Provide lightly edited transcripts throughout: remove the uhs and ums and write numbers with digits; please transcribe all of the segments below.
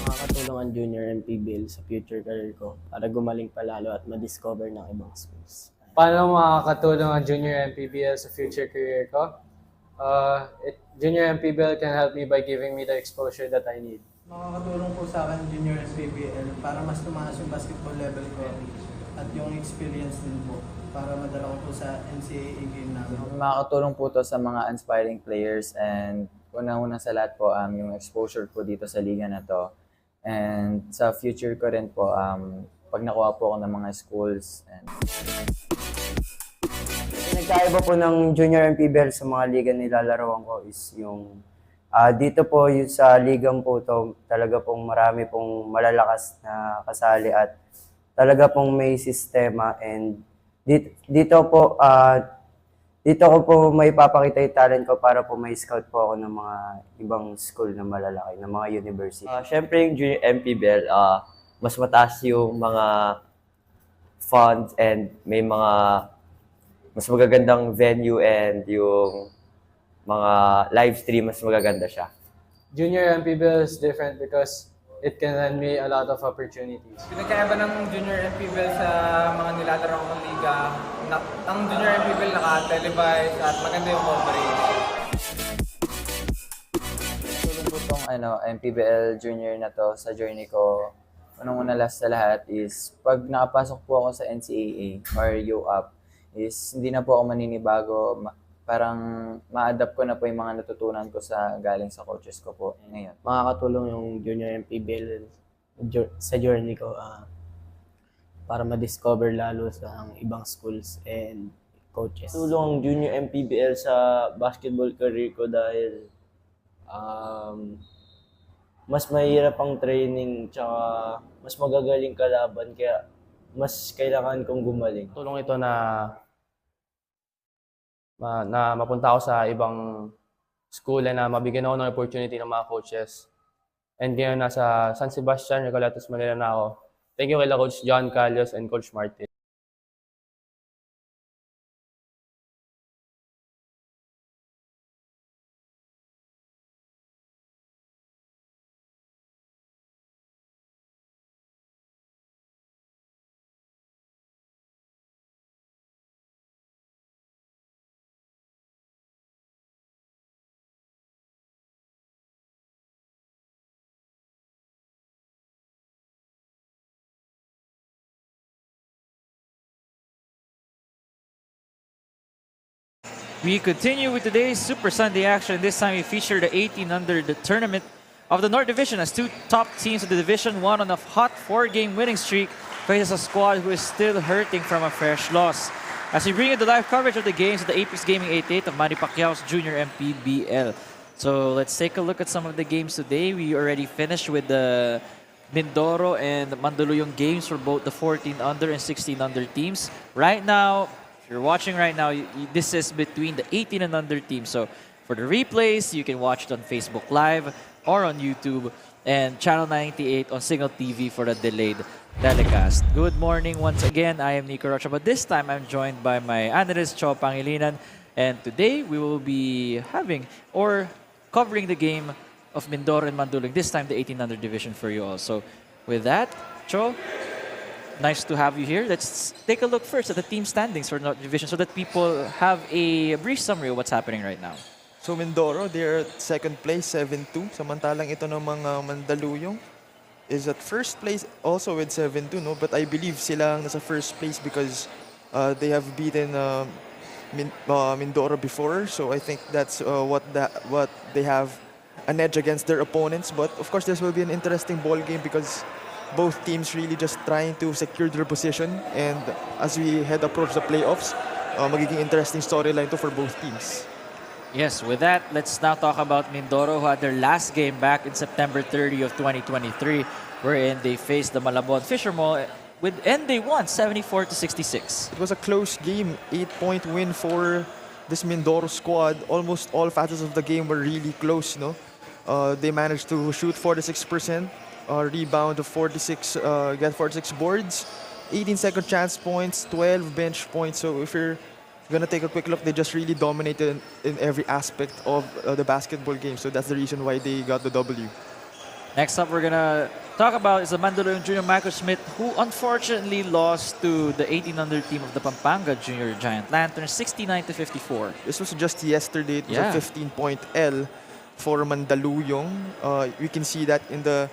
Makakatulong ang junior MPBL sa future career ko para gumaling pa lalo at ma-discover ng ibang schools. Paano makakatulong ang junior MPBL sa future career ko? Junior MPBL can help me by giving me the exposure that I need. Makakatulong po sa akin junior MPBL para mas tumaas yung basketball level ko at yung experience din po para madala ko po sa NCAA game namin. Makakatulong po to sa mga aspiring players and unang-una sa lahat po yung exposure ko dito sa liga na to. And sa future ko rin po, pag nakuha po ako ng mga schools. Nagkaiba po ng junior MPBL sa mga liga nilalaroan ko is yung dito po yung sa ligang po to talaga pong marami pong malalakas na kasali at talaga pong may sistema and dito po dito ko po may papakita yung talent ko para po may scout po ako ng mga ibang school na malalaki, ng mga university. Siyempre yung junior MPBL, mas mataas yung mga funds and may mga mas magagandang venue and yung mga live stream mas magaganda siya. Junior MPBL is different because it can lend me a lot of opportunities. Pinagkaiba ng junior MPBL sa mga nilalaro kong liga, ang junior MPBL naka-televise at maganda yung coverage. Tulong po tong MPBL junior na to sa journey ko. Unang-una last sa lahat is pag nakapasok po ako sa NCAA or UAP is hindi na po ako maninibago. Parang ma-adapt ko na po yung mga natutunan ko sa galing sa coaches ko po ngayon. Makakatulong yung junior MPBL sa journey ko para ma-discover lalo sa ang ibang schools and coaches. Tulong ang junior MPBL sa basketball career ko dahil mas mahirap ang training tsaka mas magagaling kalaban kaya mas kailangan kong gumaling. Tulong ito na mapunta ako sa ibang school na mabigyan ako ng opportunity ng mga coaches. And ngayon nasa San Sebastian, Recoletos, Manila na ako. Thank you kay Coach John Calios and Coach Martin. We continue with today's Super Sunday action. This time we feature the 18 under the tournament of the North Division as two top teams of the Division 1 on a hot 4-game winning streak faces a squad who is still hurting from a fresh loss. As we bring you the live coverage of the games of the Apex Gaming 88 of Manny Pacquiao's Junior MPBL. So let's take a look at some of the games today. We already finished with the Mindoro and Mandaluyong games for both the 14 under and 16 under teams. Right now, if you're watching right now, this is between the 18 and under teams. So for the replays, you can watch it on Facebook Live or on YouTube and Channel 98 on Signal TV for the delayed telecast. Good morning once again. I am Nico Rocha, but this time I'm joined by my analyst, Cho Pangilinan. And today we will be having or covering the game of Mindoro and Mandaluyong, this time the 18 under division for you all. So with that, Cho, nice to have you here. Let's take a look first at the team standings for North Division so that people have a brief summary of what's happening right now. So Mindoro, they're at second place, 7-2. Samantalang ito ng mga Mandaluyong is at first place also with 7-2, no? But I believe sila ang nasa first place because they have beaten Mindoro before. So I think that's what they have an edge against their opponents. But of course, this will be an interesting ball game because both teams really just trying to secure their position. And as we approach the playoffs, magiging interesting storyline to for both teams. Yes, with that, let's now talk about Mindoro, who had their last game back in September 30 of 2023, wherein they faced the Malabon Fisher Mall, and they won 74-66. It was a close game, 8-point win for this Mindoro squad. Almost all facets of the game were really close, no? They managed to shoot 46%, rebound of 46, get 46 boards, 18 second chance points, 12 bench points. So if you're if you're gonna take a quick look, they just really dominated in every aspect of the basketball game. So that's the reason why they got the W. Next up, we're gonna talk about is the Mandaluyong Junior Michael Schmidt, who unfortunately lost to the 18-under team of the Pampanga Junior Giant Lanterns, 69-54. This was just yesterday. It was Yeah. a 15-point L for Mandaluyong. You can see that in the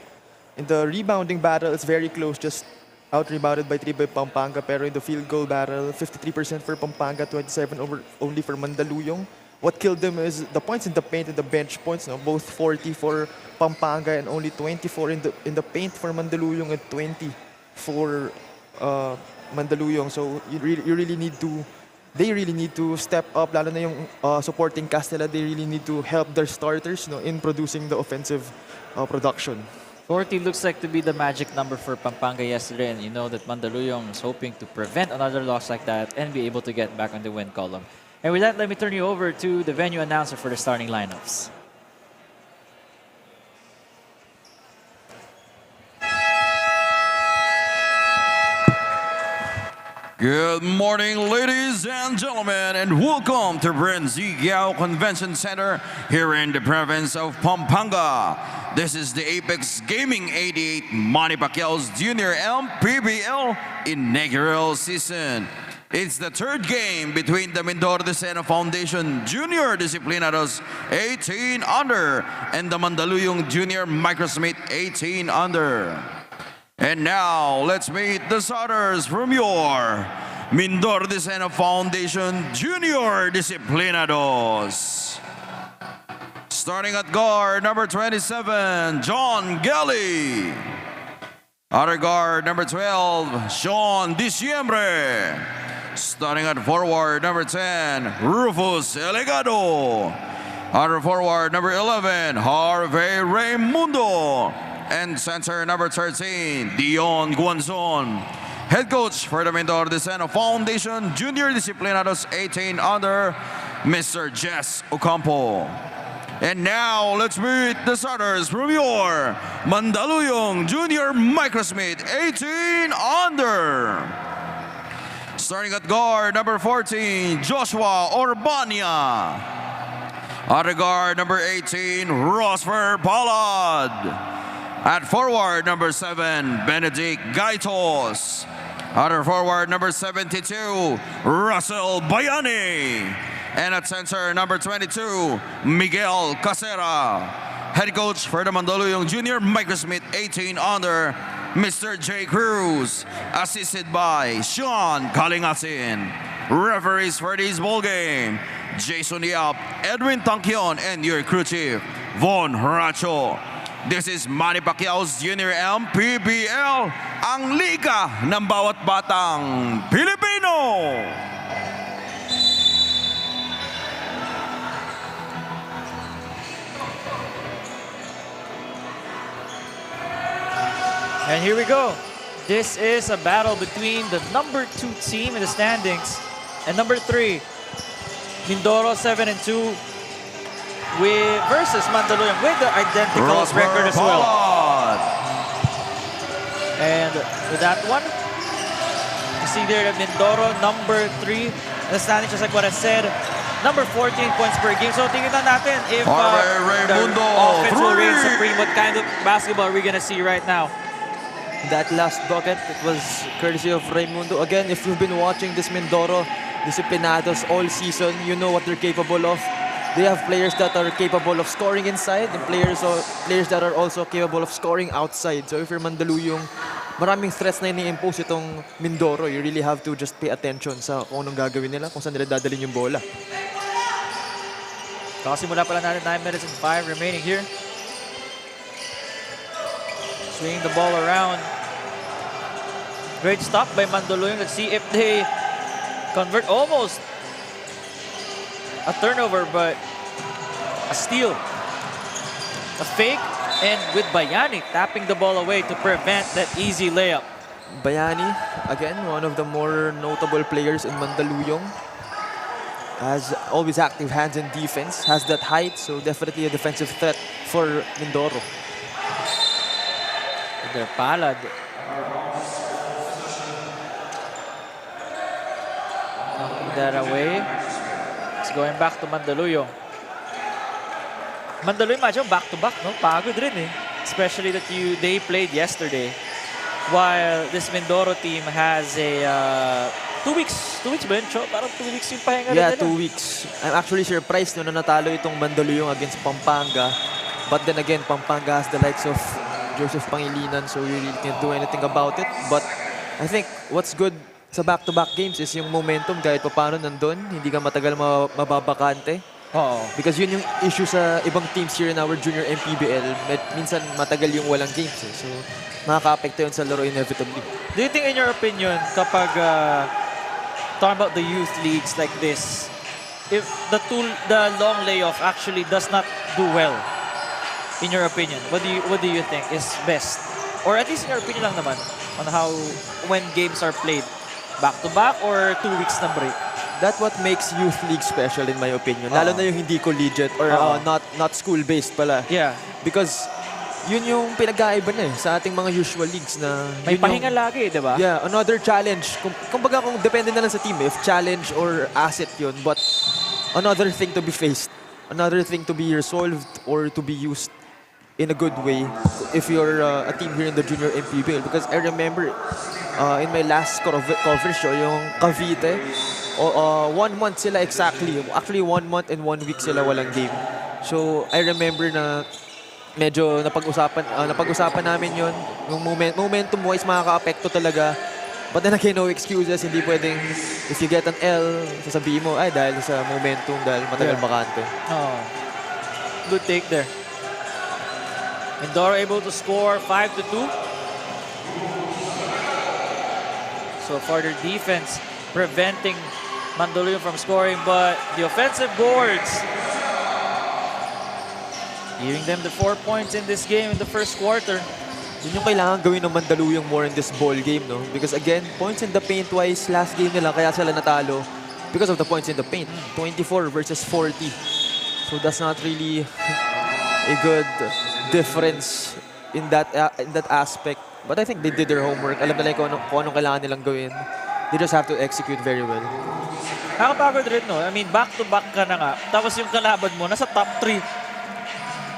rebounding battle, it's very close, just out-rebounded by 3 by Pampanga. Pero in the field goal battle, 53% for Pampanga, 27 over only for Mandaluyong. What killed them is the points in the paint and the bench points. No? Both 40 for Pampanga and only 24 in the paint for Mandaluyong and 20 for Mandaluyong. So you really need to. They really need to step up, lalo na yung supporting cast nila. They really need to help their starters, no, in producing the offensive production. 40 looks like to be the magic number for Pampanga yesterday, and you know that Mandaluyong is hoping to prevent another loss like that and be able to get back on the win column. And with that, let me turn you over to the venue announcer for the starting lineups. Good morning, ladies and gentlemen, and welcome to Bren Convention Center here in the province of Pampanga. This is the Apex Gaming 88 Manny Pacquiao's Junior MPBL inaugural season. It's the third game between the Mindoro 18u Foundation Junior Disciplinados 18 under and the Mandaluyong Junior Microsmith 18 under. And now, let's meet the starters from your Mindoro 18u Foundation Junior Disciplinados. Starting at guard, number 27, John Gelly. Other guard, number 12, Sean Diciembre. Starting at forward, number 10, Rufus Elegado. Other forward, number 11, Harvey Raimundo. And center, number 13, Dion Guanzon. Head coach for the Mindoro 18u Foundation Junior Disciplinados 18 under, Mr. Jess Ocampo. And now, let's meet the starters from your Mandaluyong Junior Microsmith 18 under. Starting at guard, number 14, Joshua Orbania. Other guard, number 18, Rosfer Pollard. At forward, number 7, Benedict Gaitos. Other forward, number 72, Russell Bayani. And at center, number 22, Miguel Casera. Head coach for the Mandaluyong Junior Microsmith 18 under, Mr. J. Cruz. Assisted by Sean Kalingasin. Referees for this ball game, Jason Yap, Edwin Tangkion, and your crew chief, Von Horacio. This is Manny Pacquiao's Junior MPBL, ang liga ng bawat batang Pilipino. And here we go. This is a battle between the number 2 team in the standings and number 3, Mindoro 7-2. Versus Mandaluyong with the identical record as well. And with that one, you see there that Mindoro, number 3, the standings, just like what I said, number 14 points per game. So tingnan natin if the offense will reign supreme. What kind of basketball are we gonna see right now? That last bucket, it was courtesy of Raimundo. Again, if you've been watching this Mindoro Disciplinados all season, you know what they're capable of. They have players that are capable of scoring inside and players that are also capable of scoring outside. So if you're Mandaluyong, maraming threats na ini-impose itong Mindoro. You really have to just pay attention sa kung anong gagawin nila, kung saan nila dadalhin yung bola. Kasimula pala natin 9 minutes and 5 remaining here. Swinging the ball around. Great stop by Mandaluyong. Let's see if they convert almost a turnover, but a steal. A fake, and with Bayani tapping the ball away to prevent that easy layup. Bayani, again, one of the more notable players in Mandaluyong. Has always active hands in defense, has that height, so definitely a defensive threat for Mindoro. Their Palad. that away. It's going back to Mandaluyong. Mandaluyong, imagine back-to-back, no? Pagod rin eh. Especially that they played yesterday. While this Mindoro team has a 2 weeks. 2 weeks ba yun, Cho? Parang 2 weeks yung pahinga Yeah, rin 2 weeks. I'm actually surprised na natalo itong Mandaluyong against Pampanga. But then again, Pampanga has the likes of Joseph Pangilinan, so you really can't do anything about it. But I think what's good sa back-to-back games is yung momentum kahit pa paano nandun. Hindi ka matagal mababakante. Oo. Because yun yung issue sa ibang teams here in our junior MPBL. Minsan matagal yung walang games eh. So makaka-apekto yun sa laro inevitably. Do you think, in your opinion, kapag talking about the youth leagues like this, if the long layoff actually does not do well, in your opinion, what do you think is best? Or at least in your opinion lang naman on how when games are played, back-to-back or 2 weeks na break? That's what makes youth league special in my opinion. Lalo na yung hindi collegiate or not school-based pala. Yeah. Because yun yung pinag-aiba na eh sa ating mga usual leagues na may pahinga lagi, di ba? Yeah, another challenge. Kumbaga kung depende na lang sa team if challenge or asset yun, but another thing to be faced, another thing to be resolved or to be used in a good way if you're a team here in the junior MPBL. Because I remember in my last coverage show, yung Cavite, 1 month sila exactly. Actually, 1 month and 1 week sila walang game. So, I remember na medyo napag-usapan namin yun. Yung momentum-wise, makaka-apekto talaga. But then again, no excuses. Hindi pwedeng, if you get an L, sasabihin mo, ay, dahil sa momentum, dahil matagal bakante. Oh. Good take there. Mindoro able to score 5-2. So, for their defense, preventing Mandaluyong from scoring, but the offensive boards giving them the 4 points in this game in the first quarter. Yun yung kailangan gawin ng Mandaluyong more in this ball game, no? Because again, points in the paint wise, last game nila kaya sila natalo because of the points in the paint. 24 versus 40. So that's not really a good difference in that aspect. But I think they did their homework. Alam nila kung anong kailangan nilang gawin. They just have to execute very well. Nakapagod rin, no? I mean, back-to-back ka na nga. Tapos yung kalaban mo, nasa top 3.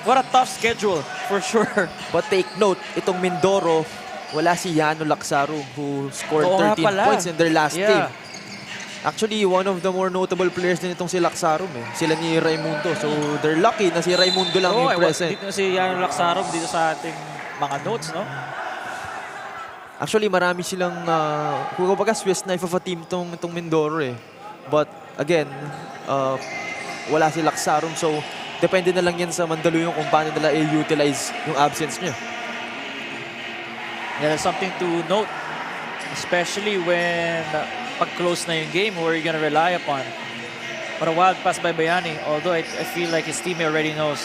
What a tough schedule, for sure. But take note, itong Mindoro, wala si Yano Laksaru who scored 13 points in their last game. Actually, one of the more notable players din itong si Laksarum eh. Sila ni Raimundo. So, they're lucky na si Raimundo lang yung present. Dito si Yano Laksarum dito sa ating mga notes, no? Actually, marami silang, kumbaga Swiss knife of a team itong Mindoro eh. But, again, wala si Laksarum. So, depende na lang yan sa Mandaluyong kung paano nila i-utilize yung absence niya. Yeah, there's something to note. Especially when pag-close na yung game, who are you gonna rely upon? But a wild pass by Bayani, although I feel like his teammate already knows.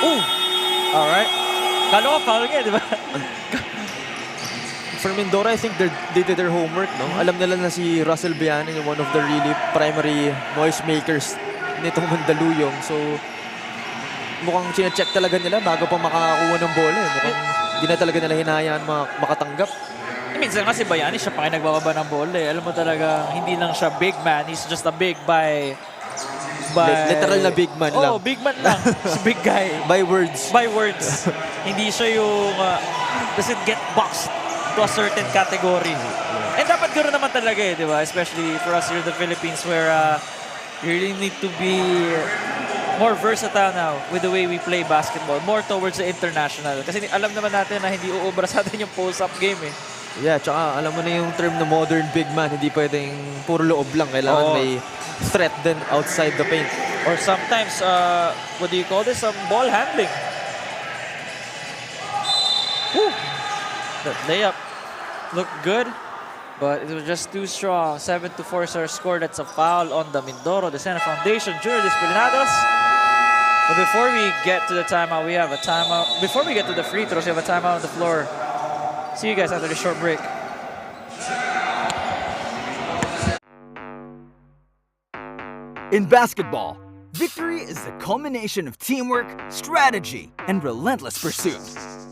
Ooh! Alright. Kalo ka, foul nga, di ba? For Mindoro, I think they did their homework, no? Alam nila na si Russell Bayani, one of the really primary noise makers nitong Mandaluyong. So, mukhang sina-check talaga nila bago pa makakakuha ng bola. Mukhang hindi na talaga nila hinahayaan makatanggap. Minsan kasi Bayani, siya pa kayo nagbababa ng bola eh. Alam mo talaga, hindi lang siya big man. He's just a big by literal na big man lang. Oh, big man lang. He's a big guy. By words. By words. Hindi siya yung doesn't get boxed to a certain category. And dapat ganoon naman talaga eh, di ba? Especially for us here in the Philippines where you really need to be more versatile now with the way we play basketball. More towards the international. Kasi alam naman natin na hindi uubra sa atin yung post-up game eh. Yeah, tsaka alam mo na yung term na modern big man. Hindi pwedeng puro loob lang. Kailangan may threat din outside the paint. Or sometimes, what do you call this? Ball handling. Woo! That layup looked good, but it was just too strong. 7-4 is our score. That's a foul on the Mindoro, the Sena Foundation Junior Disciplinados. But before we get to the timeout, we have a timeout. Before we get to the free throws, we have a timeout on the floor. See you guys after the short break. In basketball, victory is the culmination of teamwork, strategy, and relentless pursuit.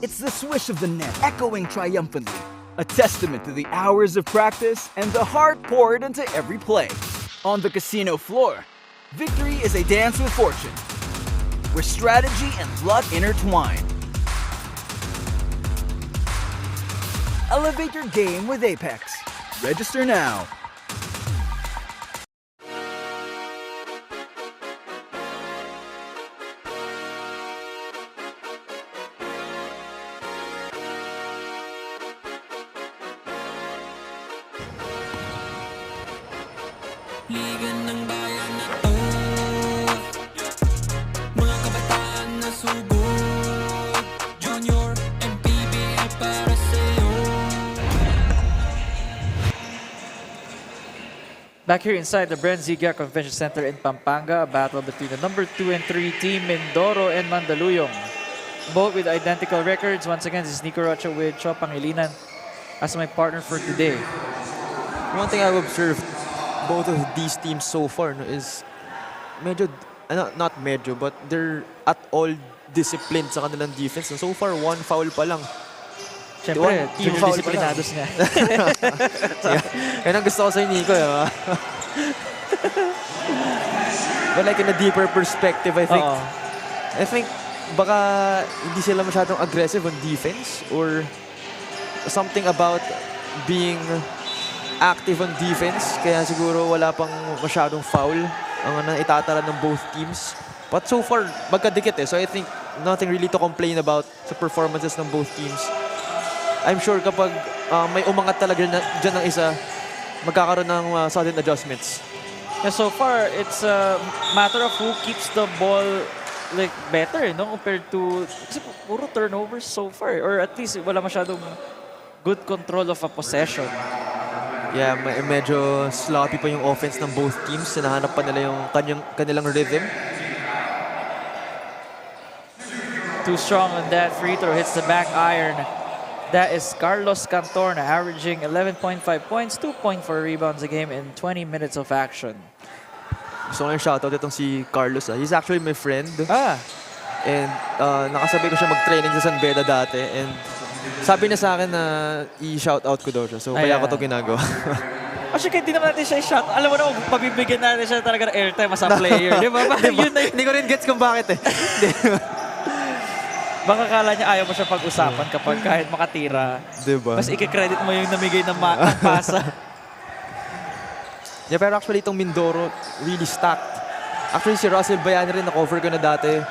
It's the swish of the net echoing triumphantly, a testament to the hours of practice and the heart poured into every play. On the casino floor, victory is a dance with fortune, where strategy and luck intertwine. Elevate your game with Apex. Register now. Ligan ng bayan na to, mga kabataan na sugod, Junior MPBL para sa'yo. Back here inside the Bren Convention Center in Pampanga, a battle between the number 2 and 3 team Mindoro and Mandaluyong. Both with identical records. Once again, this is Nico Rocha with Chop Pangilinan as my partner for today. One thing I've observed both of these teams so far is medyo, not medyo, but they're at all disciplined sa kanilang defense. And so far, one foul pa lang. Siyempre, team foul disciplinados nga. Yeah. Yan ang gusto ko sa Nico. But like in a deeper perspective, I think baka hindi sila masyadong aggressive on defense or something about being active on defense, kaya siguro wala pang masyadong foul ang itatala ng both teams. But so far, magkadikit eh. So I think nothing really to complain about sa performances ng both teams. I'm sure kapag may umangat talaga dyan ng isa, magkakaroon ng sudden adjustments. Yeah, so far, it's a matter of who keeps the ball like better, no? Compared to, kasi puro turnovers so far. Or at least wala masyadong good control of a possession. Yeah, medyo sloppy pa yung offense ng both teams. Sinahanap pa nila yung kanilang rhythm. Too strong on that free throw. Hits the back iron. That is Carlos Cantorna, averaging 11.5 points, 2.4 rebounds a game in 20 minutes of action. Gusto ko yung shoutout itong si Carlos. He's actually my friend. And nakasabay ko siya mag-training sa San Beda dati. And sabi niya sa akin na i-shoutout ko daw siya. So kaya ko ito ginagawa. Actually, hindi naman natin siya i-shout. Alam mo na, pabibigyan natin siya talaga ng airtime as a player. Di ba? Hindi ko rin gets kung bakit eh. Baka kala niya ayaw mo siya pag-usapan kapag kahit makatira. Diba? Mas i-credit mo yung namigay ng pasa. Yeah, pero actually itong Mindoro really stacked. Actually si Russell Bayani rin na-cover ko na dati.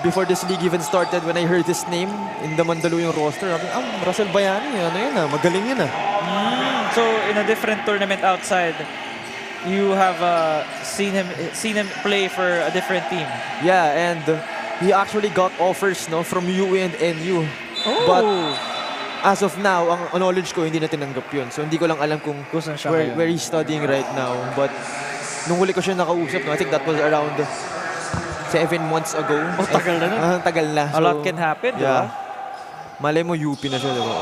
Before this league even started, when I heard his name in the Mandaluyong roster, sabi, Russell Bayani, ano yun magaling yun So in a different tournament outside, you have seen him play for a different team. Yeah, and he actually got offers from UE and NU. But as of now, ang knowledge ko hindi na tinanggap yun. So hindi ko lang alam kung where he's studying right now. But nung huli ko siya nakausap, I think that was around 7 months ago. Oh, tagal na nun. Tagal na. A lot can happen, di ba? Malay mo UP na siya, di ba?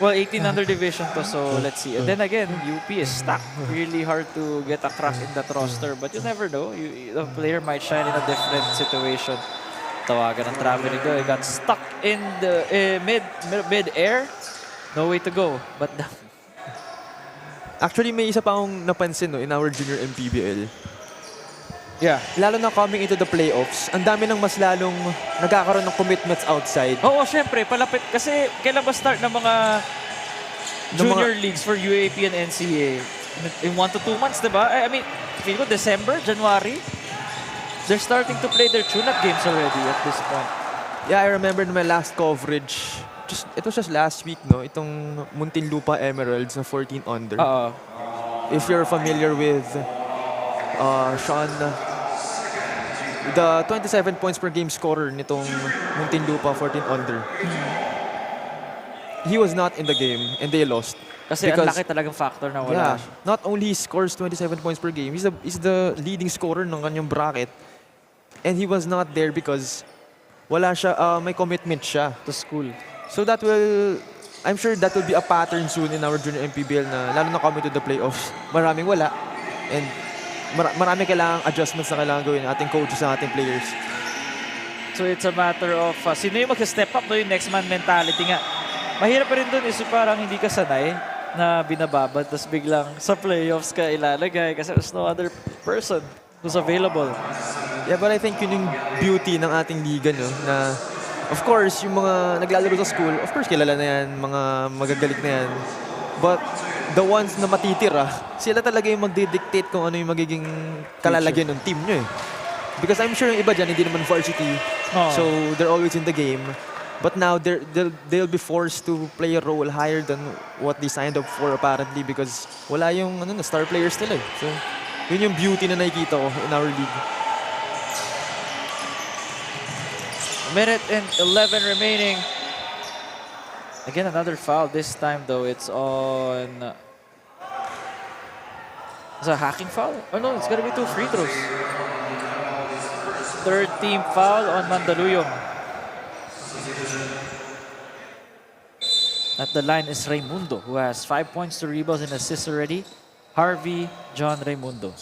Well, 18 under division to, so let's see. And then again, UP is stacked. Really hard to get a crack in that roster. But you never know. The player might shine in a different situation. Tawagan ng traveling go. He got stuck in the mid-air. No way to go. But actually, may isa pa akong napansin in our junior MPBL. Yeah. Lalo na coming into the playoffs, ang dami nang mas lalong nagkakaroon ng commitments outside. Oo, syempre, palapit. Kasi kailan ba start ng mga junior leagues for UAP and NCAA? In 1 to 2 months, diba? I mean, feel ko December, January, they're starting to play their tune-up games already at this point. Yeah, I remember in my last coverage, it was just last week, itong Muntinlupa Emeralds na 14 under. If you're familiar with Sean, the 27 points per game scorer nitong Muntinlupa 14 under. He was not in the game and they lost. Kasi ang laki talagang factor na wala siya. Not only he scores 27 points per game, he's the leading scorer ng kanyang bracket. And he was not there because wala siya, may commitment siya to school. So I'm sure that will be a pattern soon in our junior MPBL na lalo na coming to the playoffs. Maraming wala. And marami kailangang adjustments na kailangan gawin ng ating coaches sa ating players. So it's a matter of sino yung mag-step up, no? Yung next man mentality nga. Mahirap pa rin dun is parang hindi ka sanay na binababad tapos biglang sa playoffs ka ilalagay kasi there's no other person who's available. Yeah, but I think yun yung beauty ng ating liga, no? Na, of course, yung mga naglalaro sa school, of course, kilala na yan, mga magagaling na yan. But the ones na matitira, sila talaga yung magdidictate kung ano yung magiging kalalagyan ng team nyo eh. Because I'm sure yung iba dyan, hindi naman varsity, so they're always in the game. But now, they'll be forced to play a role higher than what they signed up for apparently because wala yung star players nila eh. So, yun yung beauty na nakikita ko in our league. A minute and 11 remaining. Again, another foul. This time, though, it's on... Is it a hacking foul? Oh, no, it's gonna be 2 free throws. Third team foul on Mandaluyong. At the line is Raimundo, who has 5 points, 2 rebounds, and assists already. Harvey John Raimundo.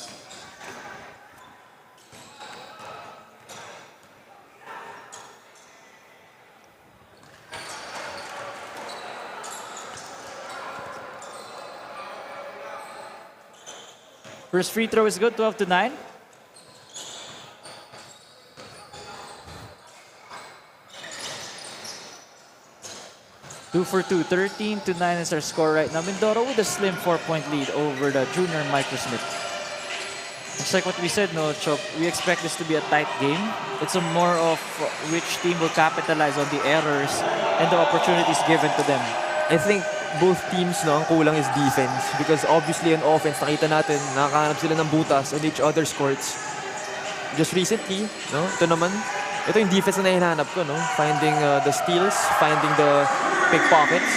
First free throw is good, 12-9. Two for two, 13-9 is our score right now. Mindoro with a slim 4-point lead over the junior Microsmith. Just like what we said, no, Chop, we expect this to be a tight game. It's a more of which team will capitalize on the errors and the opportunities given to them. I think both teams, no, ang kulang is defense. Because obviously on offense, nakita natin, nakakahanap sila ng butas on each other's courts. Just recently, no, ito yung defense na hinahanap ko, no? Finding the steals, finding the pickpockets.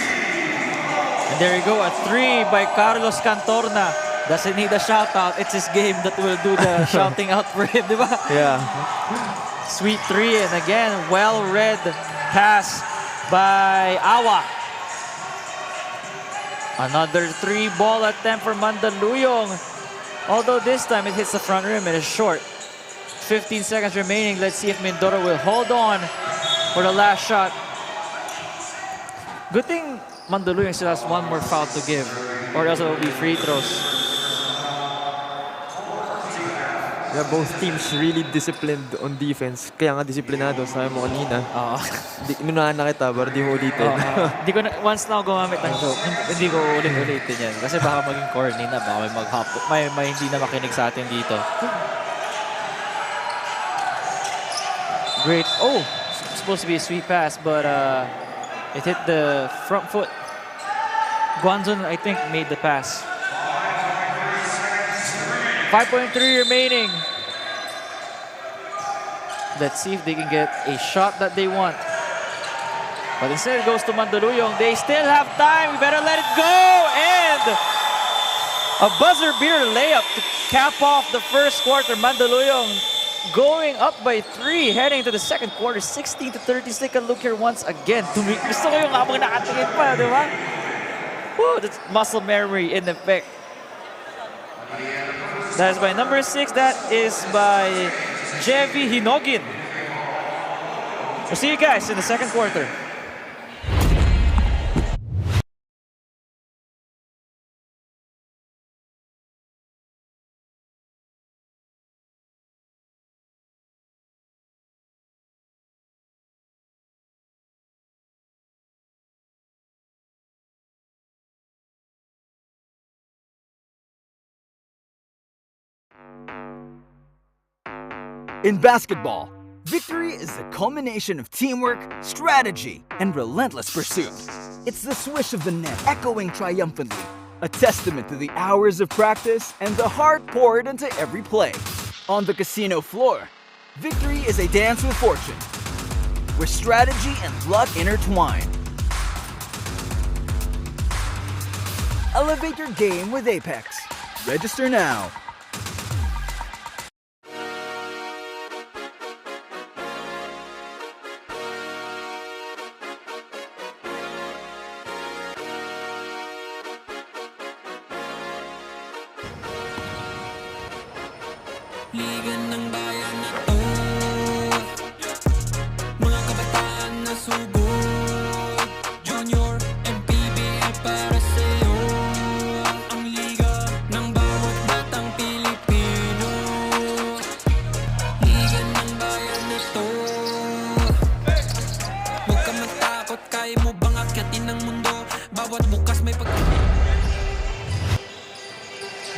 And there you go, a 3 by Carlos Cantorna. Doesn't need a shout-out. It's his game that will do the shouting out for him, di ba? Yeah. Sweet 3, and again, well-read pass by Awa. Another 3-ball attempt for Mandaluyong. Although this time it hits the front rim, it is short. 15 seconds remaining. Let's see if Mindoro will hold on for the last shot. Good thing Mandaluyong still has one more foul to give, or else it will be free throws. Yeah, both teams really disciplined on defense. Kaya nga disiplinado, sabi mo kanina. Inunahan na kita, pero di mo ulitin. Hindi ko na, once na ako gumamit ng joke, hindi ko ulit-ulitin yan. Kasi baka maging corny na, baka may hindi na makinig sa atin dito. Great. Oh, supposed to be a sweet pass, but it hit the front foot. Guanzon, I think, made the pass. 5.3 remaining. Let's see if they can get a shot that they want. But instead it goes to Mandaluyong. They still have time. We better let it go. And a buzzer beater layup to cap off the first quarter. Mandaluyong going up by 3 heading to the second quarter. 16-30. Take a look here once again. Gusto ko yung habang nakatingin pa, di ba? Woo, that's muscle memory in effect. That is by number 6. That is by Jevi Hinogin. We'll see you guys in the second quarter. In basketball, victory is the culmination of teamwork, strategy, and relentless pursuit. It's the swish of the net echoing triumphantly, a testament to the hours of practice and the heart poured into every play. On the casino floor, victory is a dance with fortune, where strategy and luck intertwine. Elevate your game with Apex. Register now. Liga ng bayan na to.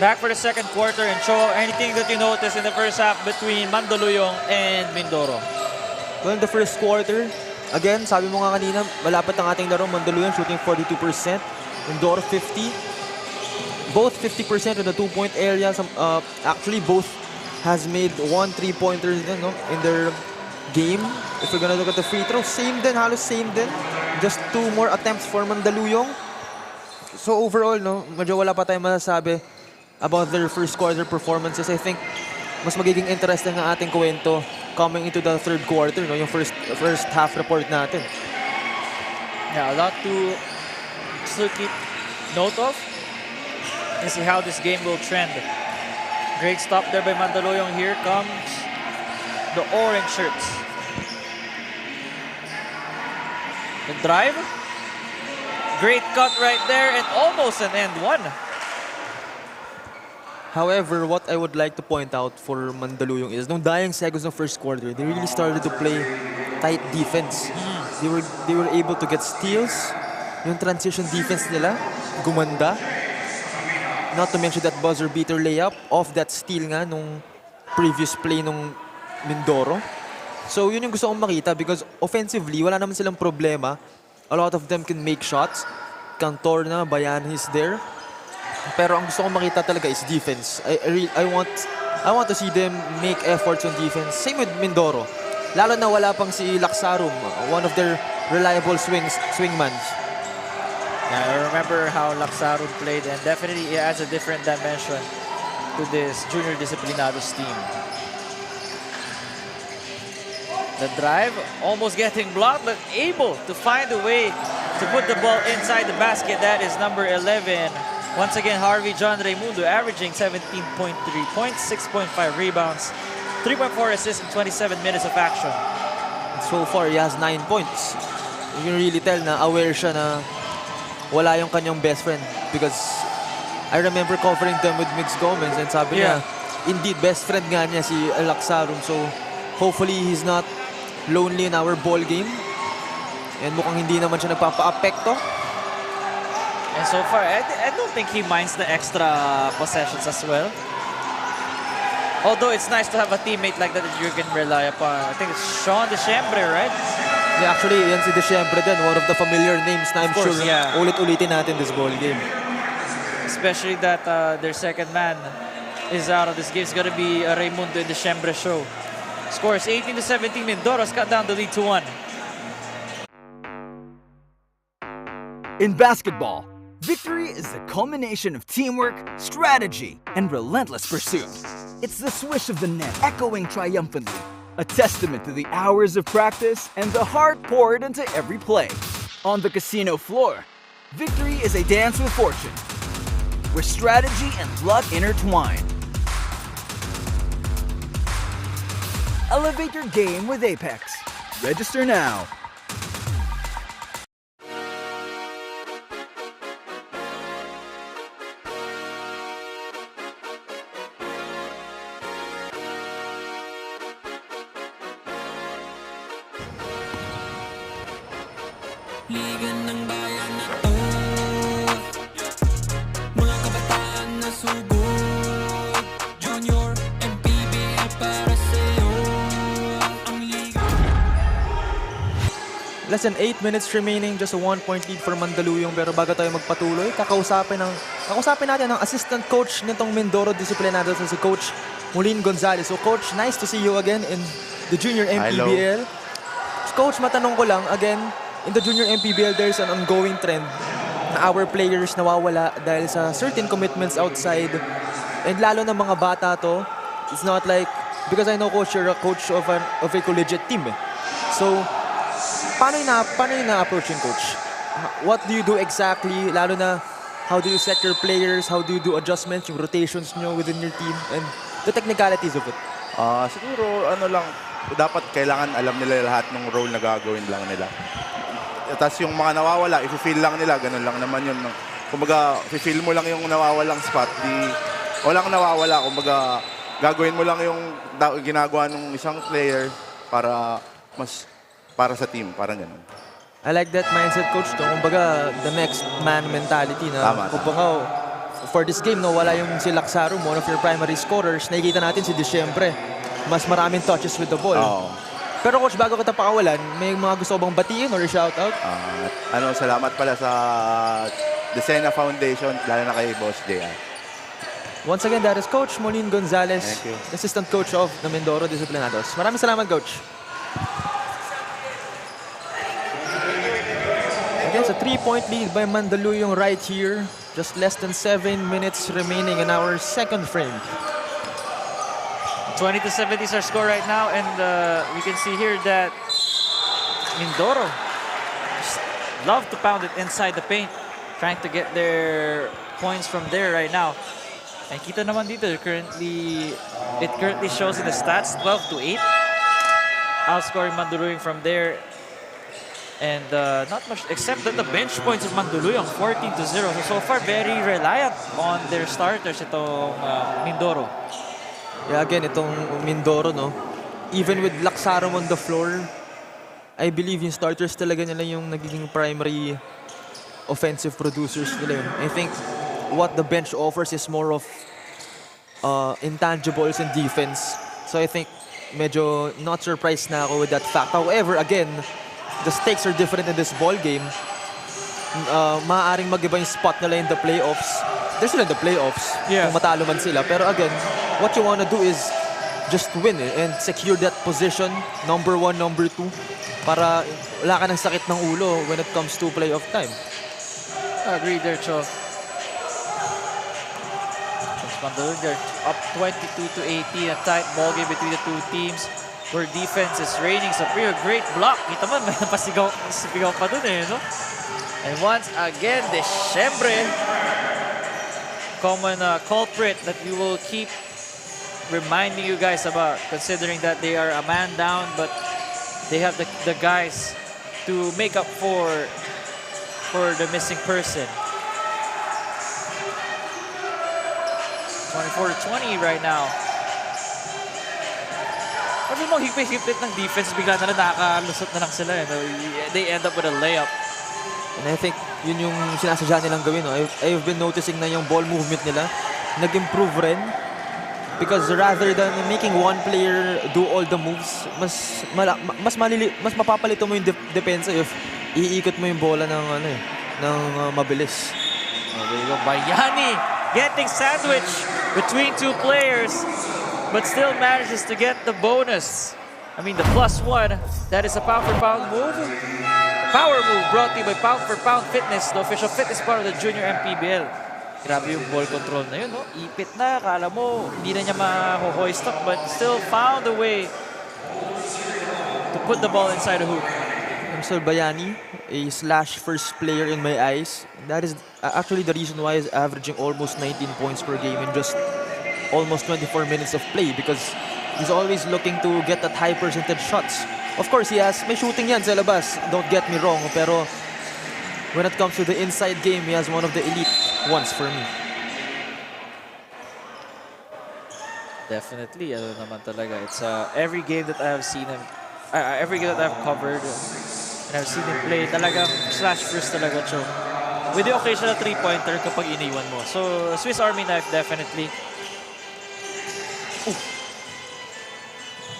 back for the second quarter. And Cho, anything that you noticed in the first half between Mandaluyong and Mindoro? Well, in the first quarter, again, sabi mo nga kanina, malapit ang ating laro. Mandaluyong shooting 42%, Mindoro 50%. Both 50% in the 2-point area. Actually, both has made 1 3-pointer in their game. If we're gonna look at the free throw, same din, halos same din. Just 2 more attempts for Mandaluyong. So overall, medyo wala pa tayong masasabi about their first quarter performances. I think mas magiging interesting ang ating kwento coming into the third quarter, yung first half report natin. Yeah, a lot to still keep note of and see how this game will trend. Great stop there by Mandaluyong. Here comes the orange shirts. The drive. Great cut right there and almost an end one. However, what I would like to point out for Mandaluyong is nung dying seconds ng first quarter, they really started to play tight defense. They were able to get steals. Yung transition defense nila, gumanda. Not to mention that buzzer beater layup off that steal nga nung previous play nung Mindoro. So yun yung gusto kong makita because offensively, wala naman silang problema. A lot of them can make shots. Cantor na, Bayan is there. Pero ang gusto kong makita talaga is defense. I want to see them make efforts on defense. Same with Mindoro. Lalo na wala pang si Laksarum, one of their reliable swingmans. Yeah, I remember how Laksarum played, and definitely it adds a different dimension to this Junior Disciplinados team. The drive, almost getting blocked, but able to find a way to put the ball inside the basket. That is number 11. Once again, Harvey John Raimundo averaging 17.3 points, 6.5 rebounds, 3.4 assists in 27 minutes of action. So far, he has 9 points. You can really tell na aware siya na wala yung kanyang best friend because I remember covering them with Mix Gomez and sabi niya, indeed, best friend nga niya si Laksarum. So hopefully he's not lonely in our ball game. And mukhang hindi naman siya nagpapa-apekto. And so far, I don't think he minds the extra possessions as well. Although it's nice to have a teammate like that you can rely upon. I think it's Sean Deschambre, right? Yeah, actually, yan si Deschambre din. One of the familiar names na I'm sure ulit-ulitin natin this ball game. Especially that their second man is out of this game. It's going to be a Raimundo and Deschambre show. Scores 18-17. Mindoro's cut down the lead to 1. In basketball, victory is the culmination of teamwork, strategy, and relentless pursuit. It's the swish of the net echoing triumphantly, a testament to the hours of practice and the heart poured into every play. On the casino floor, victory is a dance with fortune, where strategy and luck intertwine. Elevate your game with Apex. Register now. Liga ng bayan na to, mga kabataan na sugod, Junior, MPBL para sa'yo, ang liga. Less than 8 minutes remaining, just a 1-point lead for Mandaluyong. Pero bago tayo magpatuloy, kakausapin natin ang assistant coach nitong Mindoro Disciplinados na si Coach Mulin Gonzalez. So Coach, nice to see you again in the Junior MPBL. Coach, matanong ko lang, again, in the Junior MPBL, there's an ongoing trend na our players nawawala dahil sa certain commitments outside. And lalo na mga bata to, it's not like, because I know, Coach, you're a coach of a collegiate team. So, paano yung na-approach yung Coach? What do you do exactly? Lalo na, how do you set your players? How do you do adjustments, yung rotations nyo within your team? And the technicalities of it. Siguro, dapat kailangan alam nila lahat ng role na gagawin lang nila. Tapos yung mga nawawala, i-feel lang nila, ganun lang naman yun. Kumbaga, i-feel mo lang yung nawawalang spot, walang nawawala. Kumbaga, gagawin mo lang yung ginagawa ng isang player para sa team, parang ganun. I like that mindset, Coach. Kumbaga, the next man mentality na. Tama. Kumbaga, for this game, no, wala yung si Laksarum, one of your primary scorers. Nakikita natin si Disyembre. Mas maraming touches with the ball. Pero coach, bago kita pakawalan, may mga gusto bang batiin or shoutout? Salamat pala sa Desena Foundation, lalo na kay Boss JR. Once again, that is Coach Molin Gonzalez, assistant coach of the Mindoro Disciplinados. Maraming salamat, Coach. Again, it's a 3-point lead by Mandaluyong right here. Just less than 7 minutes remaining in our second frame. 20-7 is our score right now, and we can see here that Mindoro just love to pound it inside the paint, trying to get their points from there right now. And kita naman dito, it currently shows in the stats 12-8, outscoring Mandaluyong from there. And not much, except that the bench points of Mandaluyong 14-0. So far, very reliant on their starters itong Mindoro. Yeah, again, itong Mindoro, no? Even with Laksarum on the floor, I believe yung starters talaga nila yung nagiging primary offensive producers nila. I think what the bench offers is more of intangibles in defense. So I think medyo not surprised na ako with that fact. However, again, the stakes are different in this ball game. Maaaring mag-iba yung spot nila in the playoffs. They're still in the playoffs kung matalo man sila. Pero again, what you want to do is just win and secure that position, number 1, number 2, para wala ka ng sakit ng ulo when it comes to playoff time. Agreed there, Cho. Mandaluyong up 22-18, a tight ball game between the two teams where defense is reigning. Sa great block. Kita mo, may napasigaw pa dun eh, no? And once again, Disyembre, common culprit that we will keep reminding you guys about, considering that they are a man down, but they have the guys to make up for the missing person. 24-20 right now. Sabi mo, higpit-higpit ng defense, bigla na lang nakakalusot na lang sila. They end up with a layup. And I think yun yung sinasadya nilang gawin. No? I've been noticing na yung ball movement nila nag-improve rin. Because rather than making one player do all the moves, mas mapapalito mo yung depensa if iikot mo yung bola ng mabilis. There you go, Bayani getting sandwiched between two players, but still manages to get the bonus. I mean, the +1, that is a pound-for-pound move. Power move brought to you by Pound for Pound Fitness, the official fitness part of the Junior MPBL. Grabe yung ball control na yun, no? Ipit na, kala mo, hindi na niya ma-hoist up, but still found a way to put the ball inside the hoop. So Bayani, a slash first player in my eyes. That is actually the reason why he's averaging almost 19 points per game in just almost 24 minutes of play, because he's always looking to get that high percentage shots. Of course, may shooting yan sa labas, don't get me wrong, pero when it comes to the inside game, he has one of the elite ones for me. Definitely, ano naman talaga. It's every game that I have seen him, every game that I've covered, and I've seen him play, talagang slash first talaga, Cho. With the occasional three-pointer kapag iniwan mo. So, Swiss Army knife, definitely. Ooh.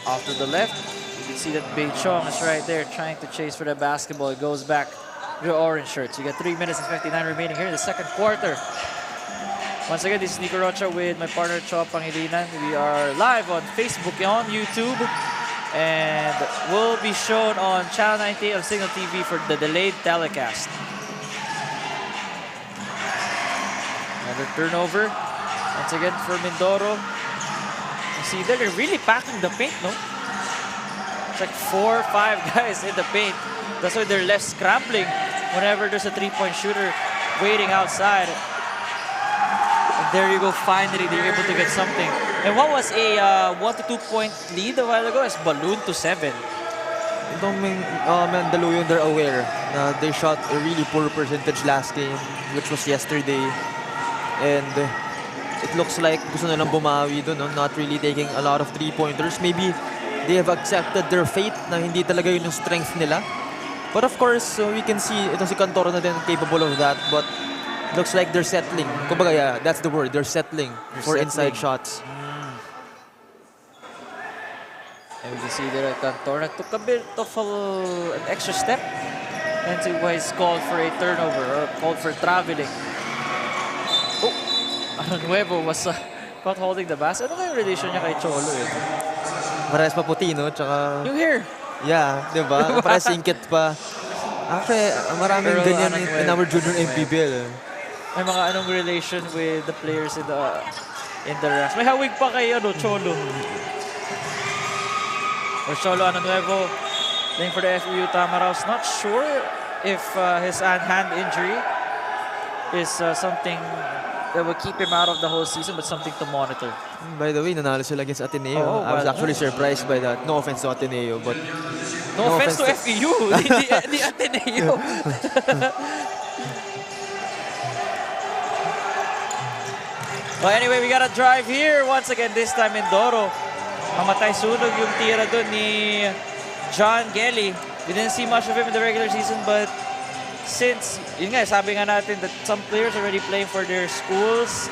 Off to the left. You can see that Bei Chong is right there trying to chase for the basketball. It goes back to the orange shirts. You got 3 minutes and 59 remaining here in the second quarter. Once again, this is Nico Rocha with my partner Cho Pangilinan. We are live on Facebook and on YouTube, and will be shown on Channel 98 of Signal TV for the delayed telecast. Another turnover. Once again for Mindoro. You see they're really packing the paint, no? It's like 4 or 5 guys in the paint. That's why they're left scrambling whenever there's a three-point shooter waiting outside. And there you go, finally they're able to get something. And what was a 1 to 2 point lead a while ago is ballooned to 7. Itong Mandaluyong, they're aware na they shot a really poor percentage last game, which was yesterday. And it looks like gusto nilang bumawi doon, no? Not really taking a lot of three-pointers. Maybe they have accepted their fate na hindi talaga yun yung strength nila. But of course, we can see itong si Cantoro na din capable of that. But Looks like they're settling. Kumbaga, yeah, that's the word. They're settling for inside shots. And we can see that Cantorna took a bit of an extra step into why he's called for a turnover or called for traveling. Oh, Nuevo was caught holding the basket. Ano kaya yung relation niya kay Cholo eh? Parehas pa puti, no? Tsaka... Yung hair. Yeah, di ba? Parehas singkit pa. Actually, maraming ganyan in our junior MPBL. May mga anong relation with the players in the ranks. May hawig pa kay Cholo. Or Cholo Nuevo playing for the FEU Tamaraws. Not sure if his hand injury is something that will keep him out of the whole season, but something to monitor. By the way, nanalo sila against Ateneo. I was actually surprised by that. No offense to Ateneo, but... No offense to FEU, the Ateneo. Well, anyway, we got a drive here. Once again, this time Mindoro. Mamatay sunog yung tira doon ni John Gelly. We didn't see much of him in the regular season, but since, yun nga, sabi nga natin that some players are already playing for their schools.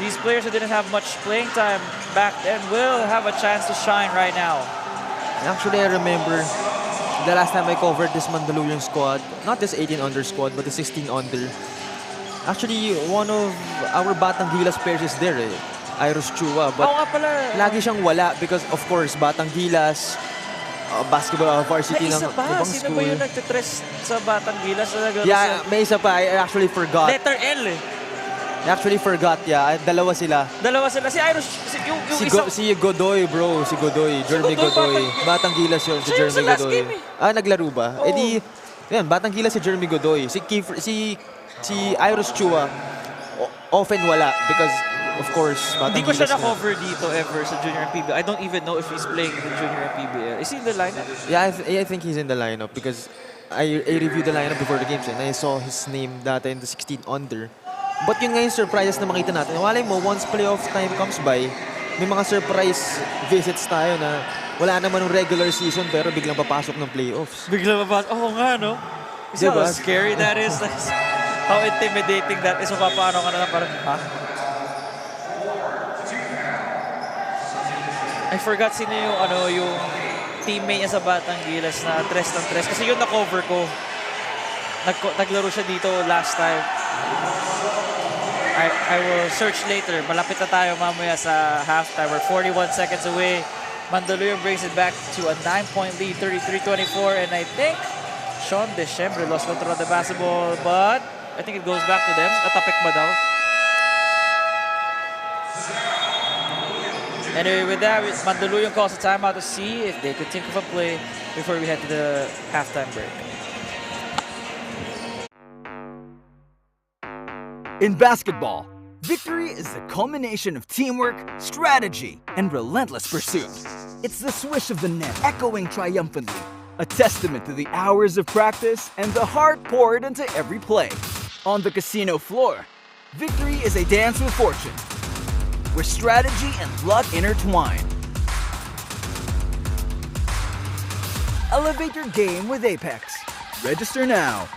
These players who didn't have much playing time back then will have a chance to shine right now. Actually, I remember the last time I covered this Mandaluyong squad, not this 18-under squad, but the 16-under. Actually, one of our Batang Gilas players is there eh. Iros Chua, but lagi siyang wala because of course Batang Gilas, basketball varsity ng ibang Sino school. ba yung nagtitress sa Batang Gilas? Yeah, may isa pa. I actually forgot. Letter L eh. I actually forgot, yeah. Dalawa sila. Si Iros, yung isang... Si Godoy, bro. Si Godoy. Jeremy Godoy. Batang Gilas yun. Si Jeremy Godoy. Naglaro ba? Oh. Di, yan, Batang Gilas si Jeremy Godoy. Si Iros Chua, often wala because of course, Hindi ko siya na-cover dito ever sa Junior MPBL. I don't even know if he's playing in the Junior MPBL. Is he in the lineup? Yeah, I think he's in the lineup because I reviewed the lineup before the games and I saw his name data in the 16-under. But yun nga yung surprises na makita natin. Walay mo, once playoff time comes by, may mga surprise visits tayo na wala naman ng regular season pero biglang papasok ng playoffs. Biglang papasok? Oo nga, no? Is how scary that is? How intimidating that is. Paano ka na parang, ha? I forgot sino yung teammate niya sa Batang Gilas na tres ng tres. Kasi yun na-cover ko. Naglaro siya dito last time. I will search later. Malapit na tayo mamaya sa halftime. We're 41 seconds away. Mandaluyong brings it back to a 9-point lead, 33-24. And I think Sean Deschembre lost control of the basketball. But I think it goes back to them. Natapik ba daw? Anyway, with that, Mandaluyong calls a timeout to see if they could think of a play before we head to the halftime break. In basketball, victory is the culmination of teamwork, strategy, and relentless pursuit. It's the swish of the net echoing triumphantly, a testament to the hours of practice and the heart poured into every play. On the casino floor, victory is a dance with fortune, where strategy and luck intertwine. Elevate your game with Apex. Register now.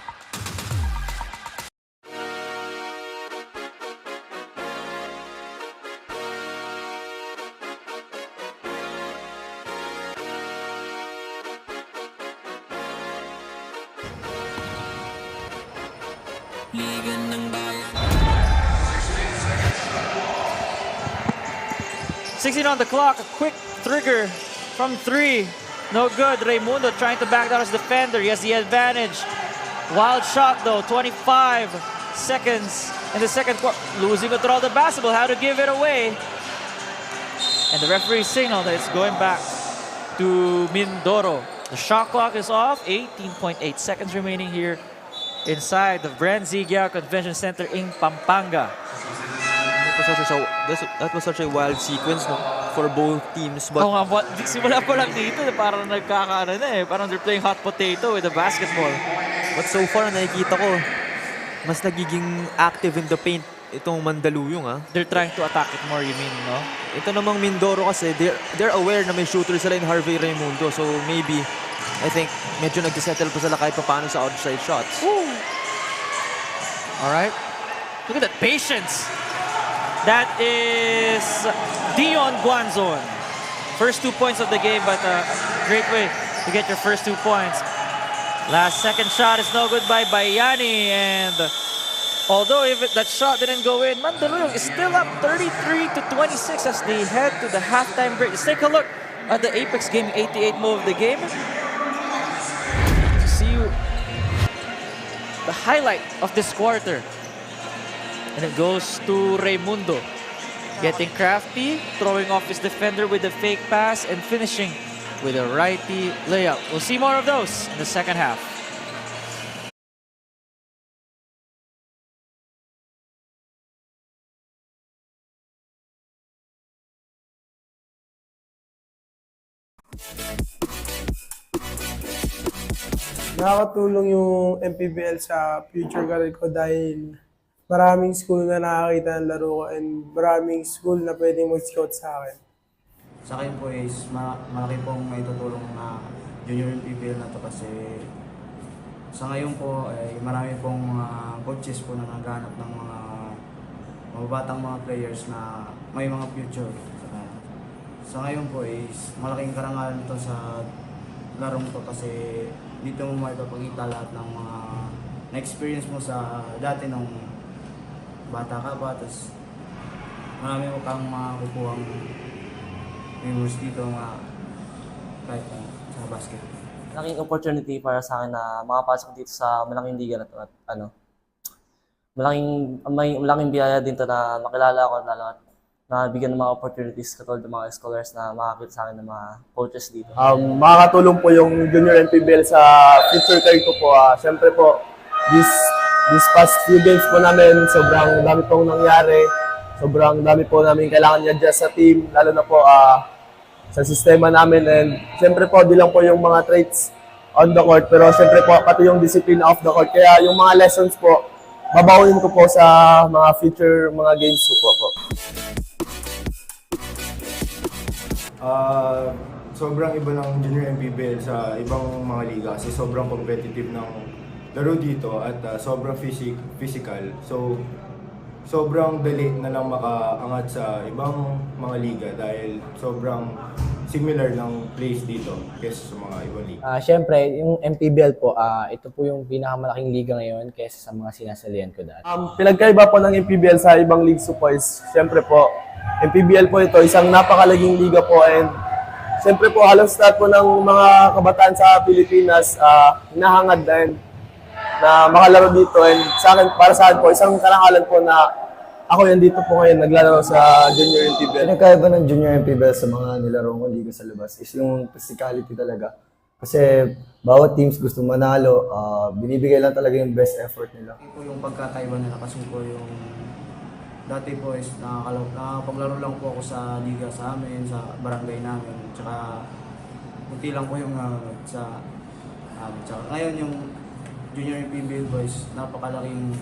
Liga ng Bayan. 16 on the clock, a quick trigger from 3. No good. Raimundo trying to back down his defender. He has the advantage. Wild shot though, 25 seconds in the second quarter. Losing control of the basketball, how to give it away. And the referee signaled that it's going back to Mindoro. The shot clock is off, 18.8 seconds remaining here inside the Bren Convention Center in Pampanga. That was such a wild sequence, no, for both teams. But Simula pa lang dito, parang nagkakaano na eh. Parang they're playing hot potato with the basketball. But so far, nakikita ko, mas nagiging active in the paint itong Mandaluyong, ha? They're trying to attack it more, you mean, no? Ito namang Mindoro kasi, they're aware na may shooter sila in Harvey Raimundo. So maybe, I think, medyo nag-settle pa sila kahit paano sa outside shots. Woo! All right. Look at that patience. That is Dion Guanzon. First 2 points of the game, but a great way to get your first 2 points. Last second shot is no good by Bayani, and although if that shot didn't go in, Mandaluyong is still up 33-26 as they head to the halftime break. Let's take a look at the Apex Gaming 88 move of the game to see the highlight of this quarter. And it goes to Raimundo. Getting crafty, throwing off his defender with a fake pass and finishing with a righty layup. We'll see more of those in the second half. Nakakatulong yung MPBL sa future career ko dahil maraming school na nakakita ng laro ko and maraming school na pwedeng mag-scout sa akin. Sa akin po is malaki pong may tutulong na junior MPBL na to kasi sa ngayon po ay marami pong coaches po na naghahanap ng mga mababatang mga players na may mga future. Sa ngayon po is malaking karangalan to sa larong to kasi dito mo maipapakita lahat ng mga na-experience mo sa dati nung bata ka pa, tapos marami mo kang makukuhang memories dito kahit sa basket. Malaking opportunity para sa akin na makapasok dito sa malaking liga na to at malaking biyaya din to na makilala ako lalo at na bigyan ng mga opportunities katulad ng mga scholars na makakita sa akin ng mga coaches dito. Makakatulong po yung junior MPBL sa future career ko po. Siyempre po, this past few games po namin, sobrang dami pong nangyari. Sobrang dami po namin kailangan i-adjust sa team, lalo na po sa sistema namin. And siyempre po, di lang po yung mga traits on the court, pero siyempre po, pati yung discipline off the court. Kaya yung mga lessons po, babawin ko po sa mga future mga games ko po. Sobrang iba ng junior MPBL sa ibang mga liga kasi sobrang competitive ng laro dito at sobrang physical. So, sobrang dali na lang makaangat sa ibang mga liga dahil sobrang similar ng plays dito kaysa sa mga ibang liga. Siyempre, yung MPBL po, ito po yung pinakamalaking liga ngayon kaysa sa mga sinasalihan ko dati. Pinagkaiba po ng MPBL sa ibang leagues po is, siyempre po, MPBL po ito, isang napakalaging liga po and siyempre po halos lahat po ng mga kabataan sa Pilipinas hinahangad din na makalaro dito and sa akin, para sa akin po, isang karangalan po na ako yan dito po ngayon naglalaro sa junior MPBL. Pinagkaiba ng junior MPBL sa mga nilaro kong liga sa labas is yung physicality talaga. Kasi bawat teams gusto manalo, binibigay lang talaga yung best effort nila. Ito po yung pagkakaiba nila kasi po yung dati po is nakapaglaro lang po ako sa liga sa amin, sa barangay namin, tsaka kunti lang po yung sa tsaka ngayon yung junior MPBL boys, napakalaking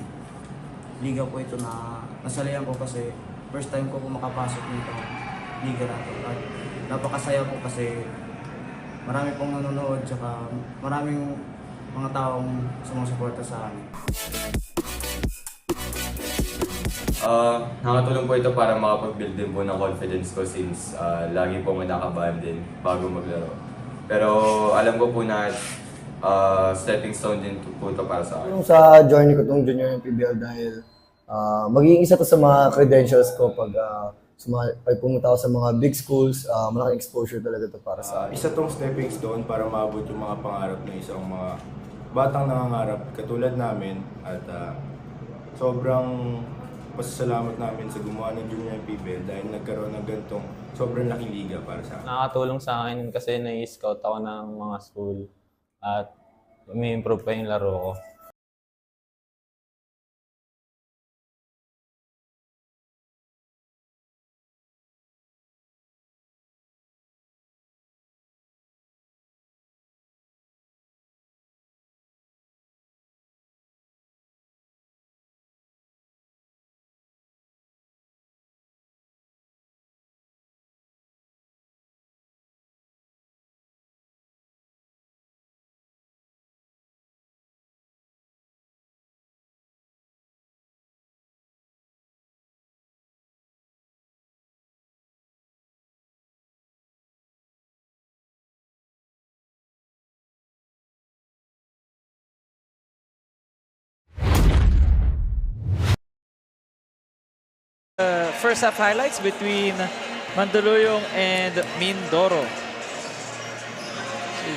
liga po ito na nasalihan ko kasi first time ko po makapasok nito liga na ito. At napakasaya po kasi marami pong nanonood tsaka maraming mga taong sumusuporta sa amin. Nakatulong po ito para makapag-build din po ng confidence ko since lagi po nakabahan din bago maglaro. Pero alam ko po na stepping stone din po ito para sa akin. Sa journey ko itong junior MPBL dahil magiging isa to sa mga credentials ko pag pumunta ako sa mga big schools, malaking exposure talaga to para sa akin. Isa tong stepping stone para maabot yung mga pangarap ng isang mga batang nangangarap katulad namin at sobrang pasasalamat namin sa gumawa ng junior MPBL dahil nagkaroon ng ganitong sobrang laking liga para sa akin. Nakakatulong sa akin kasi nai-scout ako ng mga school at umi-improve pa yung laro ko. first half highlights between Mandaluyong and Mindoro.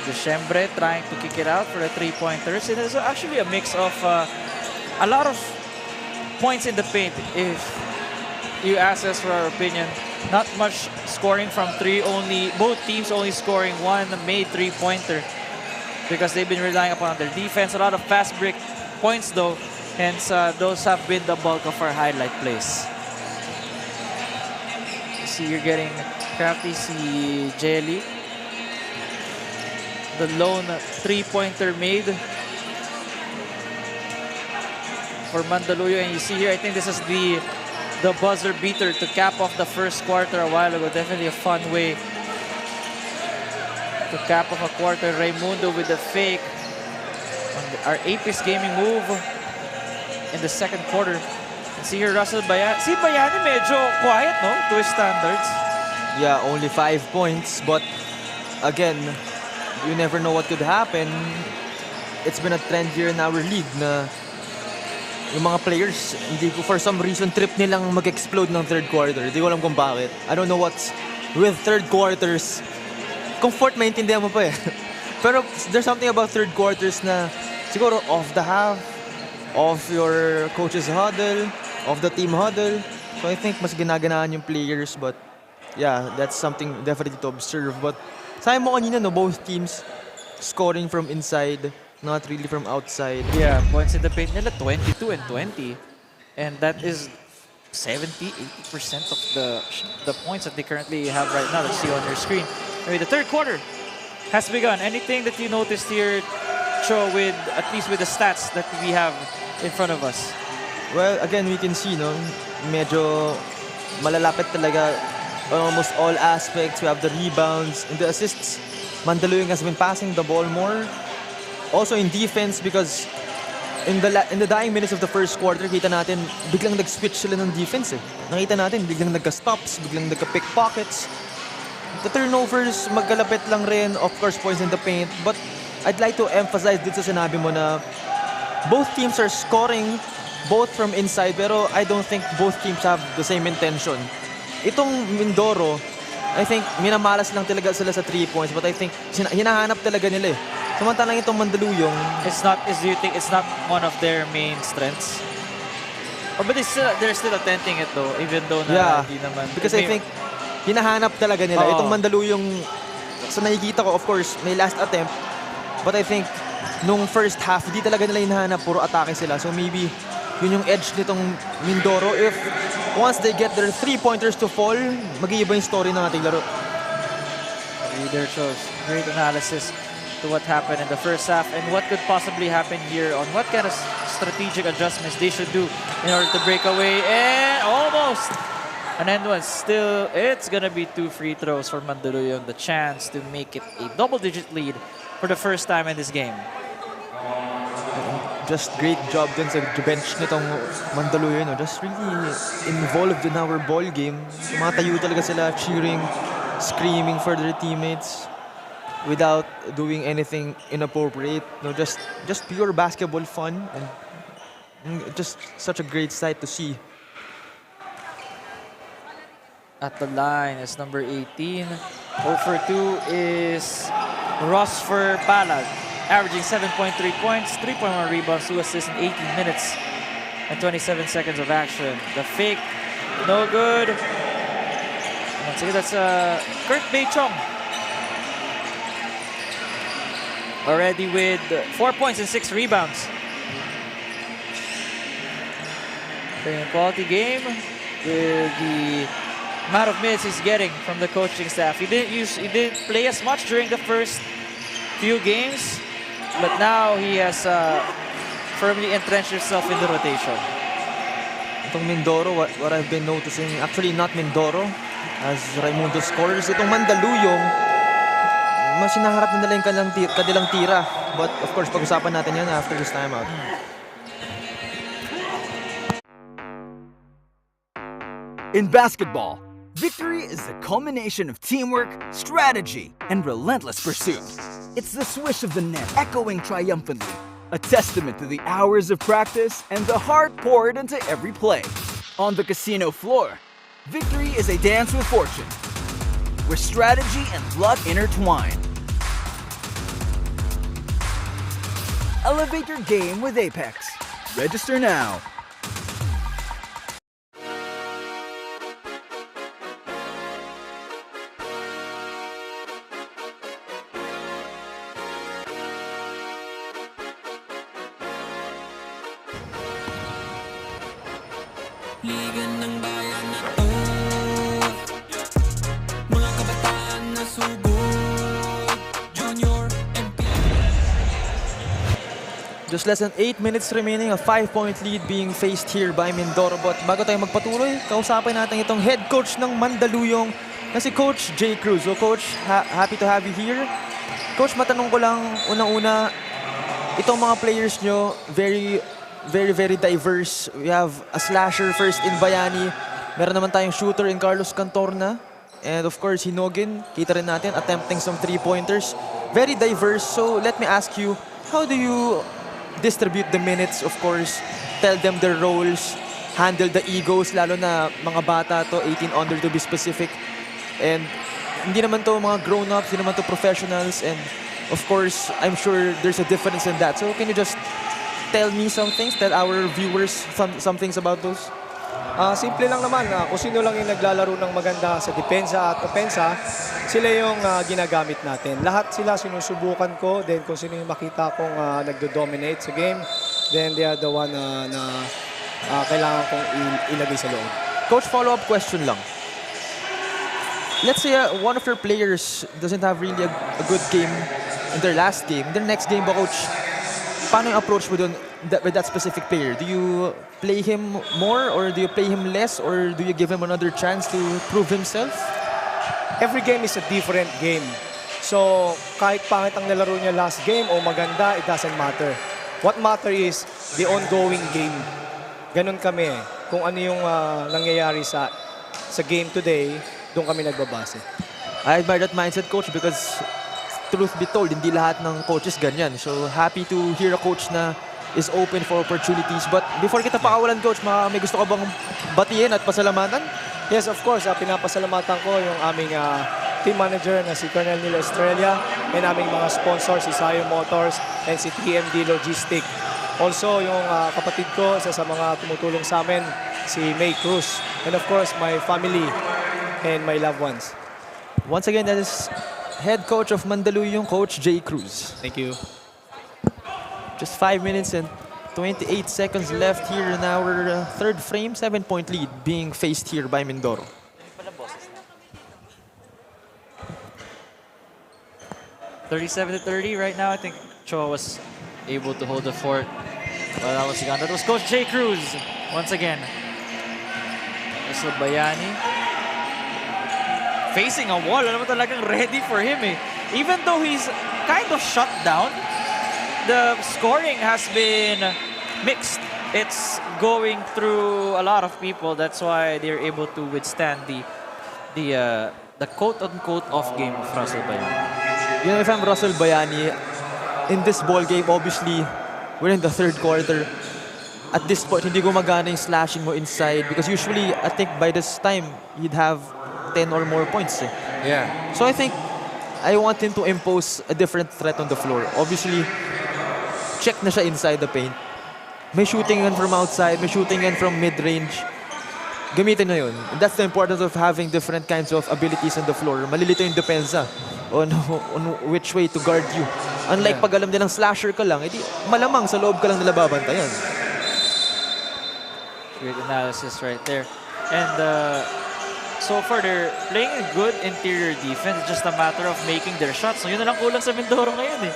Decembre trying to kick it out for the three-pointers. It is actually a mix of a lot of points in the paint, if you ask us for our opinion. Not much scoring from three, both teams only scoring one made three-pointer because they've been relying upon their defense. A lot of fast break points though, hence those have been the bulk of our highlight plays. See, you're getting Crafty, see Jelly. The lone three-pointer made for Mandaluyong, and you see here, I think this is the buzzer beater to cap off the first quarter a while ago. Definitely a fun way to cap off a quarter. Raimundo with the fake on our Apex Gaming move in the second quarter. And see here, Russell Bayani. See, Bayani medyo quiet, no, to his standards. Yeah, only 5 points, but again, you never know what could happen. It's been a trend here in our league na yung mga players, hindi ko for some reason trip nilang mag-explode ng third quarter. Hindi ko alam kung bakit. I don't know what's with third quarters. Kung fourth, maintindihan mo pa eh. Pero there's something about third quarters na siguro off the half, off your coach's huddle, off the team huddle. So I think mas ginaganaan yung players, but yeah, that's something definitely to observe. But sabi mo kanina, no, both teams scoring from inside, not really from outside. Yeah, points in the paint nila, 22 and 20. And that is 70-80% of the points that they currently have right now that you see on your screen. Anyway, the third quarter has begun. Anything that you noticed here, Cho, with at least with the stats that we have in front of us? Well, again, we can see, no, medyo malalapit talaga on almost all aspects. We have the rebounds and the assists. Mandaluyong has been passing the ball more. Also in defense, because in the dying minutes of the first quarter, kita natin biglang nag-switch sila ng defense eh. Nakita natin biglang nagka-stops, biglang nagka-pickpockets. The turnovers magkalapit lang rin, of course points in the paint, but I'd like to emphasize dito sa sinabi mo na both teams are scoring both from inside, pero I don't think both teams have the same intention. Itong Mindoro, I think minamalas lang talaga sila sa 3 points, but I think hinahanap talaga nila eh. Samantalang itong Mandaluyong, do you think it's not one of their main strengths? Or but they're still attempting it though, even though na hindi naman. Because I think hinahanap talaga nila. Itong Mandaluyong, sa nakikita ko, of course, may last attempt, but I think nung first half, hindi talaga nila hinahanap, puro atake sila. So maybe yun yung edge nitong Mindoro. If once they get their 3-pointers to fall, mag-iiba yung story ng ating laro. There shows great analysis to what happened in the first half and what could possibly happen here on what kind of strategic adjustments they should do in order to break away. And almost an end one. Still, it's gonna be 2 free throws for Mandaluyong. The chance to make it a double-digit lead for the first time in this game. Just great job dun sa bench nitong Mandaluyong. No? Just really involved in our ball game. Tumatayo talaga sila, cheering, screaming for their teammates without doing anything inappropriate. No, just pure basketball fun and just such a great sight to see. At the line is number 18. 0 for 2 is Rosfer Palad, averaging 7.3 points, 3.1 rebounds, 2 assists in 18 minutes and 27 seconds of action. The fake, no good. Once again, that's Kurt Beichong. Already with 4 points and 6 rebounds. Playing a quality game with the amount of minutes he's getting from the coaching staff. He didn't play as much during the first few games, but now he has firmly entrenched himself in the rotation. Itong Mindoro, what I've been noticing, actually not Mindoro, as Raimundo scores, itong Mandaluyong, mas hinaharap na nila yung kanilang tira. But of course, pag-usapan natin yan after this timeout. In basketball, victory is the culmination of teamwork, strategy, and relentless pursuit. It's the swish of the net echoing triumphantly, a testament to the hours of practice and the heart poured into every play. On the casino floor, Victory is a dance with fortune, where strategy and luck intertwine. Elevate your game with Apex. Register now. Liga ng bayan na to, mga kabataan na sugod, Junior MPBL. Just less than 8 minutes remaining, a 5-point lead being faced here by Mindoro. But bago tayo magpatuloy, kausapin natin itong head coach ng Mandaluyong na si Coach J. Cruz. So Coach, happy to have you here. Coach, matanong ko lang unang-una, itong mga players nyo, very diverse. We have a slasher first in Bayani. Meron naman tayong shooter in Carlos Cantorna. And of course, Hinogin, kita rin natin, attempting some 3-pointers. Very diverse. So let me ask you, how do you distribute the minutes, of course, tell them their roles, handle the egos, lalo na mga bata to, 18 under to be specific. And hindi naman to mga grown-ups, hindi naman to professionals. And of course, I'm sure there's a difference in that. So can you just tell me some things, tell our viewers some things about those? Simple lang naman, kung sino lang yung naglalaro ng maganda sa depensa at opensa, sila yung ginagamit natin. Lahat sila sinusubukan ko, then kung sino yung makita kong nagdo-dominate sa game, then they are the one na kailangan kong ilagay sa loob. Coach, follow-up question lang. Let's say one of your players doesn't have really a good game in their last game. Their next game ba, Coach, paano yung approach mo dun with that specific player? Do you play him more or do you play him less or do you give him another chance to prove himself? Every game is a different game. So, kahit pangit ang nalaro niya last game o maganda, it doesn't matter. What matter is the ongoing game. Ganun kami eh. Kung ano yung nangyayari sa game today, doon kami nagbabase. I admire that mindset, Coach, because truth be told, hindi lahat ng coaches ganyan. So, happy to hear a coach na is open for opportunities. But before kita pakawalan, Coach, may gusto ka bang batiin at pasalamatan? Yes, of course. Pinapasalamatan ko yung aming team manager na si Colonel Neil Estrella and aming mga sponsors, si Sayo Motors and si TMD Logistic. Also, yung kapatid ko, isa sa mga tumutulong sa amin, si May Cruz. And of course, my family and my loved ones. Once again, that is head coach of Mandaluyong, Coach J. Cruz. Thank you. Just 5 minutes and 28 seconds left here in our third frame. 7-point lead being faced here by Mindoro. 37-30 right now. I think Cho was able to hold the fort. Well, that was gone. That was Coach J. Cruz once again. This is Bayani. Facing a wall. Alam mo talagang ready for him eh. Even though he's kind of shut down, the scoring has been mixed. It's going through a lot of people. That's why they're able to withstand the quote-unquote off game of Russell Bayani. You know, if I'm Russell Bayani, in this ball game, obviously, we're in the third quarter. At this point, hindi gumagana yung slashing mo inside because usually, I think by this time, he'd have 10 or more points. Eh. Yeah. So I think I want him to impose a different threat on the floor. Obviously, check na siya inside the paint. May shooting yan from outside, may shooting yan from mid-range. Gamitin na yun. And that's the importance of having different kinds of abilities on the floor. Malilito yung depensa on which way to guard you. Unlike pag alam nilang slasher ka lang, edi malamang sa loob ka lang nila babantayan. Great analysis right there. And so far, they're playing a good interior defense. It's just a matter of making their shots. So yun na lang kulang sa Mindoro ngayon eh.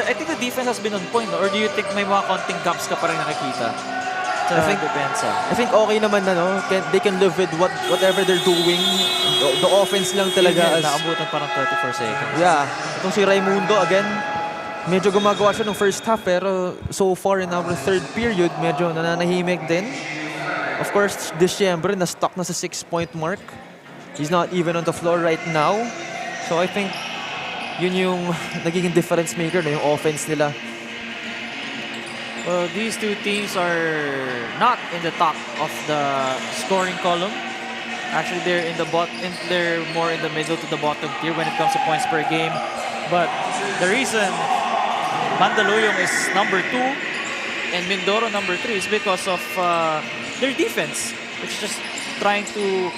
I think the defense has been on point. No? Or do you think may mga konting gaps ka pa rin nakikita? I think okay naman na, no? They can live with whatever they're doing. The offense lang talaga. Naabutan parang 34 seconds. Yeah. Itong si Raimundo, again, medyo gumagawa siya ng first half. Pero so far in our third period, medyo nananahimik din. Of course, Disyembre, na-stuck na sa 6-point mark. He's not even on the floor right now. So I think yun yung nagiging difference maker na yung offense nila. Well, these two teams are not in the top of the scoring column. Actually, they're more in the middle to the bottom tier when it comes to points per game. But the reason Mandaluyong is number 2 and Mindoro number 3 is because of their defense, which is just trying to,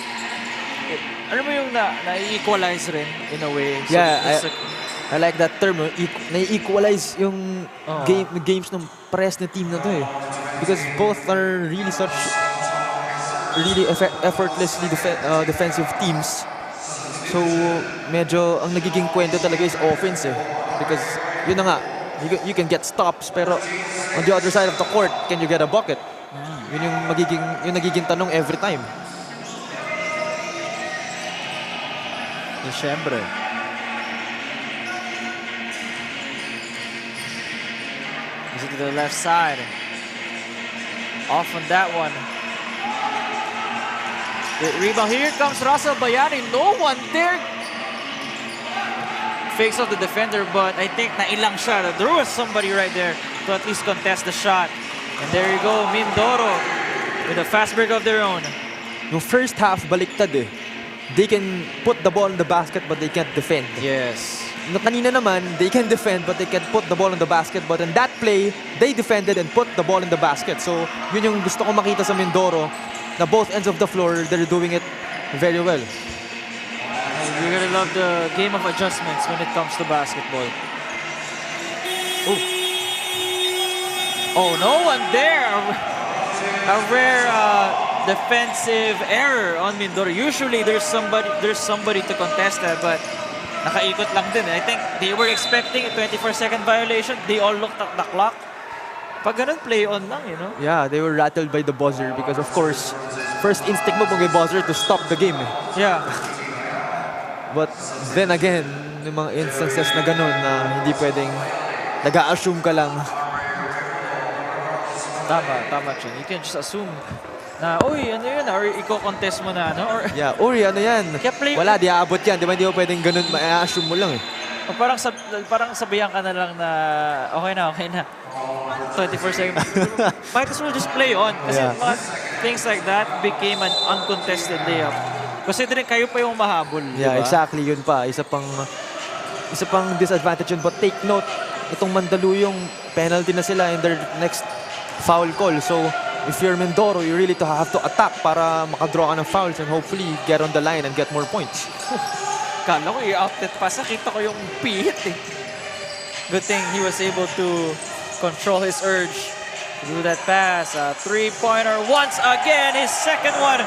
alam mo yung na-equalize rin in a way. So I like that term. Na-equalize yung games ng pares na team na to eh. Because both are really effortlessly defensive teams. So, medyo ang nagiging kwento talaga is offense eh. Because, yun na nga, you can get stops, pero on the other side of the court, can you get a bucket? Yun yung nagiging tanong every time. Siyempre. Is it to the left side? Off on that one. The rebound. Here comes Russell Bayani. No one there. Fakes off the defender, but I think nailang siya. There was somebody right there to at least contest the shot. And there you go, Mindoro with a fast break of their own. Yung first half, baliktad eh. They can put the ball in the basket but they can't defend. Yes. No, kanina naman, they can defend but they can't put the ball in the basket. But in that play, they defended and put the ball in the basket. So, yun yung gusto ko makita sa Mindoro, na both ends of the floor, they're doing it very well. You're gonna love the game of adjustments when it comes to basketball. Ooh. Oh, no one there. A rare defensive error on Mindoro. Usually there's somebody to contest that, but nakaikot lang din. I think they were expecting a 24-second violation. They all looked at the clock. Pag ganun, play on lang, you know? Yeah, they were rattled by the buzzer because of course, first instinct mo pag may buzzer to stop the game eh. Yeah. But then again, yung mga instances na ganun na hindi pwedeng nag-a-assume ka lang. Tama siya. You can just assume na, uy, ano yun? Or i-contest mo na, ano? Or, yeah, uy, ano yan? Wala, di aabot yan. Di ba hindi mo pwedeng ganun, ma-assume mo lang eh. O parang sabihan ka na lang na, okay na. 24 seconds. Might as well just play on. Kasi mga things like that became an uncontested layup. Considering kayo pa yung mahabol. Yeah, diba? exactly. Yun pa. Isa pang disadvantage yun. But take note, itong Mandaluyong penalty na sila in their next foul call. So, if you're Mindoro, you really have to attack para makadraw ka ng fouls and hopefully get on the line and get more points. Kala ko i-outlet pass. Nakita ko yung pihit eh. Good thing he was able to control his urge to do that pass. A three-pointer once again. His second one.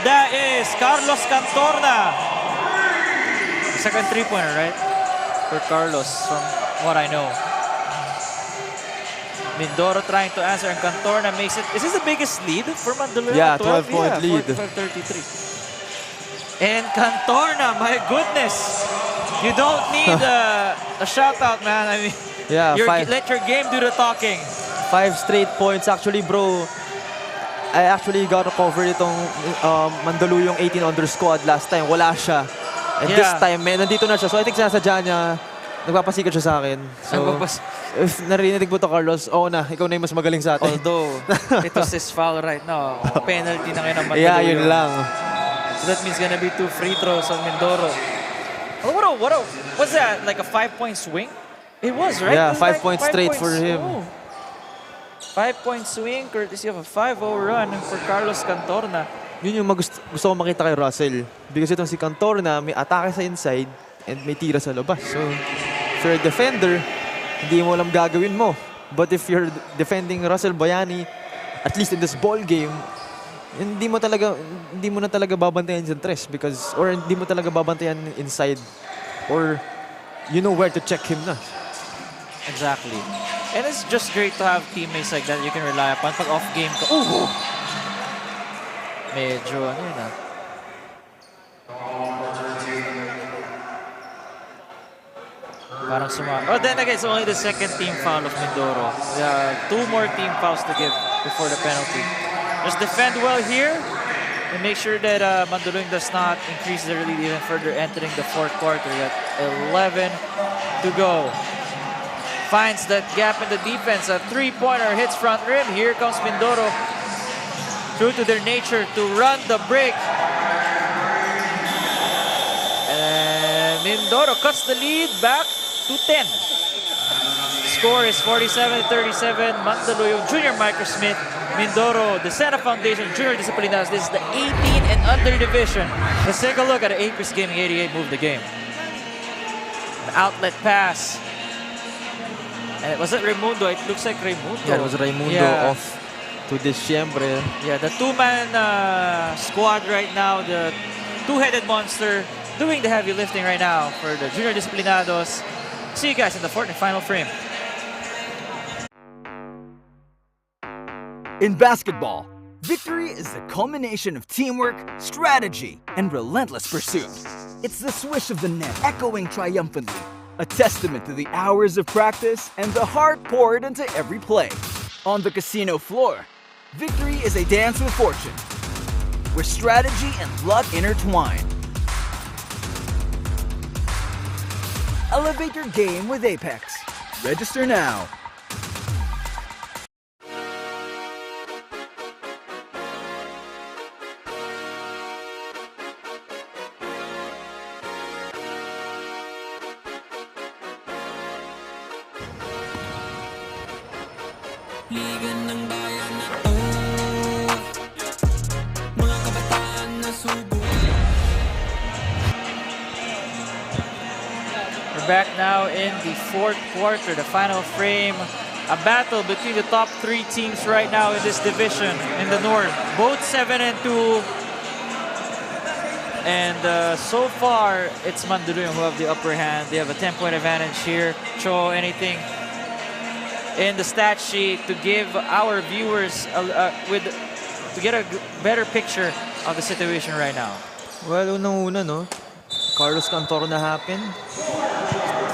That is Carlos Cantorna. Second three-pointer, right? For Carlos, from what I know. Mindoro trying to answer, and Cantorna makes it. Is this the biggest lead for Mandaluyong? Yeah, 12-point lead. 45-33. And Cantorna, my goodness. You don't need a shout-out, man. I mean, yeah, let your game do the talking. 5 straight points. Actually, bro, I actually got to cover itong Mandaluyong 18u squad last time. Wala siya. And this time, nandito na siya. So I think sinasadya niya, nagpapasikat siya sa akin. So, if narinig mo to, Carlos, na, ikaw na yung mas magaling sa atin. Although, it was his foul right now. Penalty na ngayon ng Mandaluyong. Yeah, yun lang. So that means gonna be 2 free throws on Mindoro. What's that? Like a 5-point swing? It was, right? Yeah, 5 like points straight for him. 5-point swing, courtesy of a 5-0 run for Carlos Cantorna. Yun yung gusto ko makita kay Russell. Because itong si Cantorna, may atake sa inside and may tira sa labas. So, if you're a defender, hindi mo alam gagawin mo. But if you're defending Russell Bayani, at least in this ball game, hindi mo na talaga babantayan sa tres because, or hindi mo talaga babantayan inside, or you know where to check him na. Exactly. And it's just great to have teammates like that you can rely upon. Pag off-game ka, medyo ano yun ah. Parang oh, then again, it's only the second team foul of Mindoro. 2 more team fouls to give before the penalty. Just defend well here and make sure that Mandaluyong does not increase their lead even further entering the fourth quarter. Got 11 to go. Finds that gap in the defense. A three-pointer hits front rim. Here comes Mindoro. True to their nature to run the break. Mindoro cuts the lead back to 10. Score is 47-37. Mandaluyong Junior Microsmith. Mindoro, the Sena Foundation Junior Disciplinados. This is the 18 and under division. Let's take a look at the Apex Gaming 88 move the game. An outlet pass. And was it Raimundo? It looks like Raimundo. Yeah, it was Raimundo off to Diciembre. Yeah, the two-man squad right now, the two-headed monster doing the heavy lifting right now for the Junior Disciplinados. See you guys in the fourth and final frame. In basketball, victory is the culmination of teamwork, strategy, and relentless pursuit. It's the swish of the net echoing triumphantly, a testament to the hours of practice and the heart poured into every play. On the casino floor, victory is a dance with fortune, where strategy and luck intertwine. Elevate your game with Apex. Register now. Liga ng bayan na to, mga kabataan na sugo. We're back now in the fourth quarter, the final frame. A battle between the top three teams right now in this division in the north. Both 7-2. And so far, it's Mandaluyong who have the upper hand. They have a 10-point advantage here. Show anything in the stat sheet to give our viewers to get a better picture of the situation right now. Well, unang-una, no? Carlos Cantor na happened.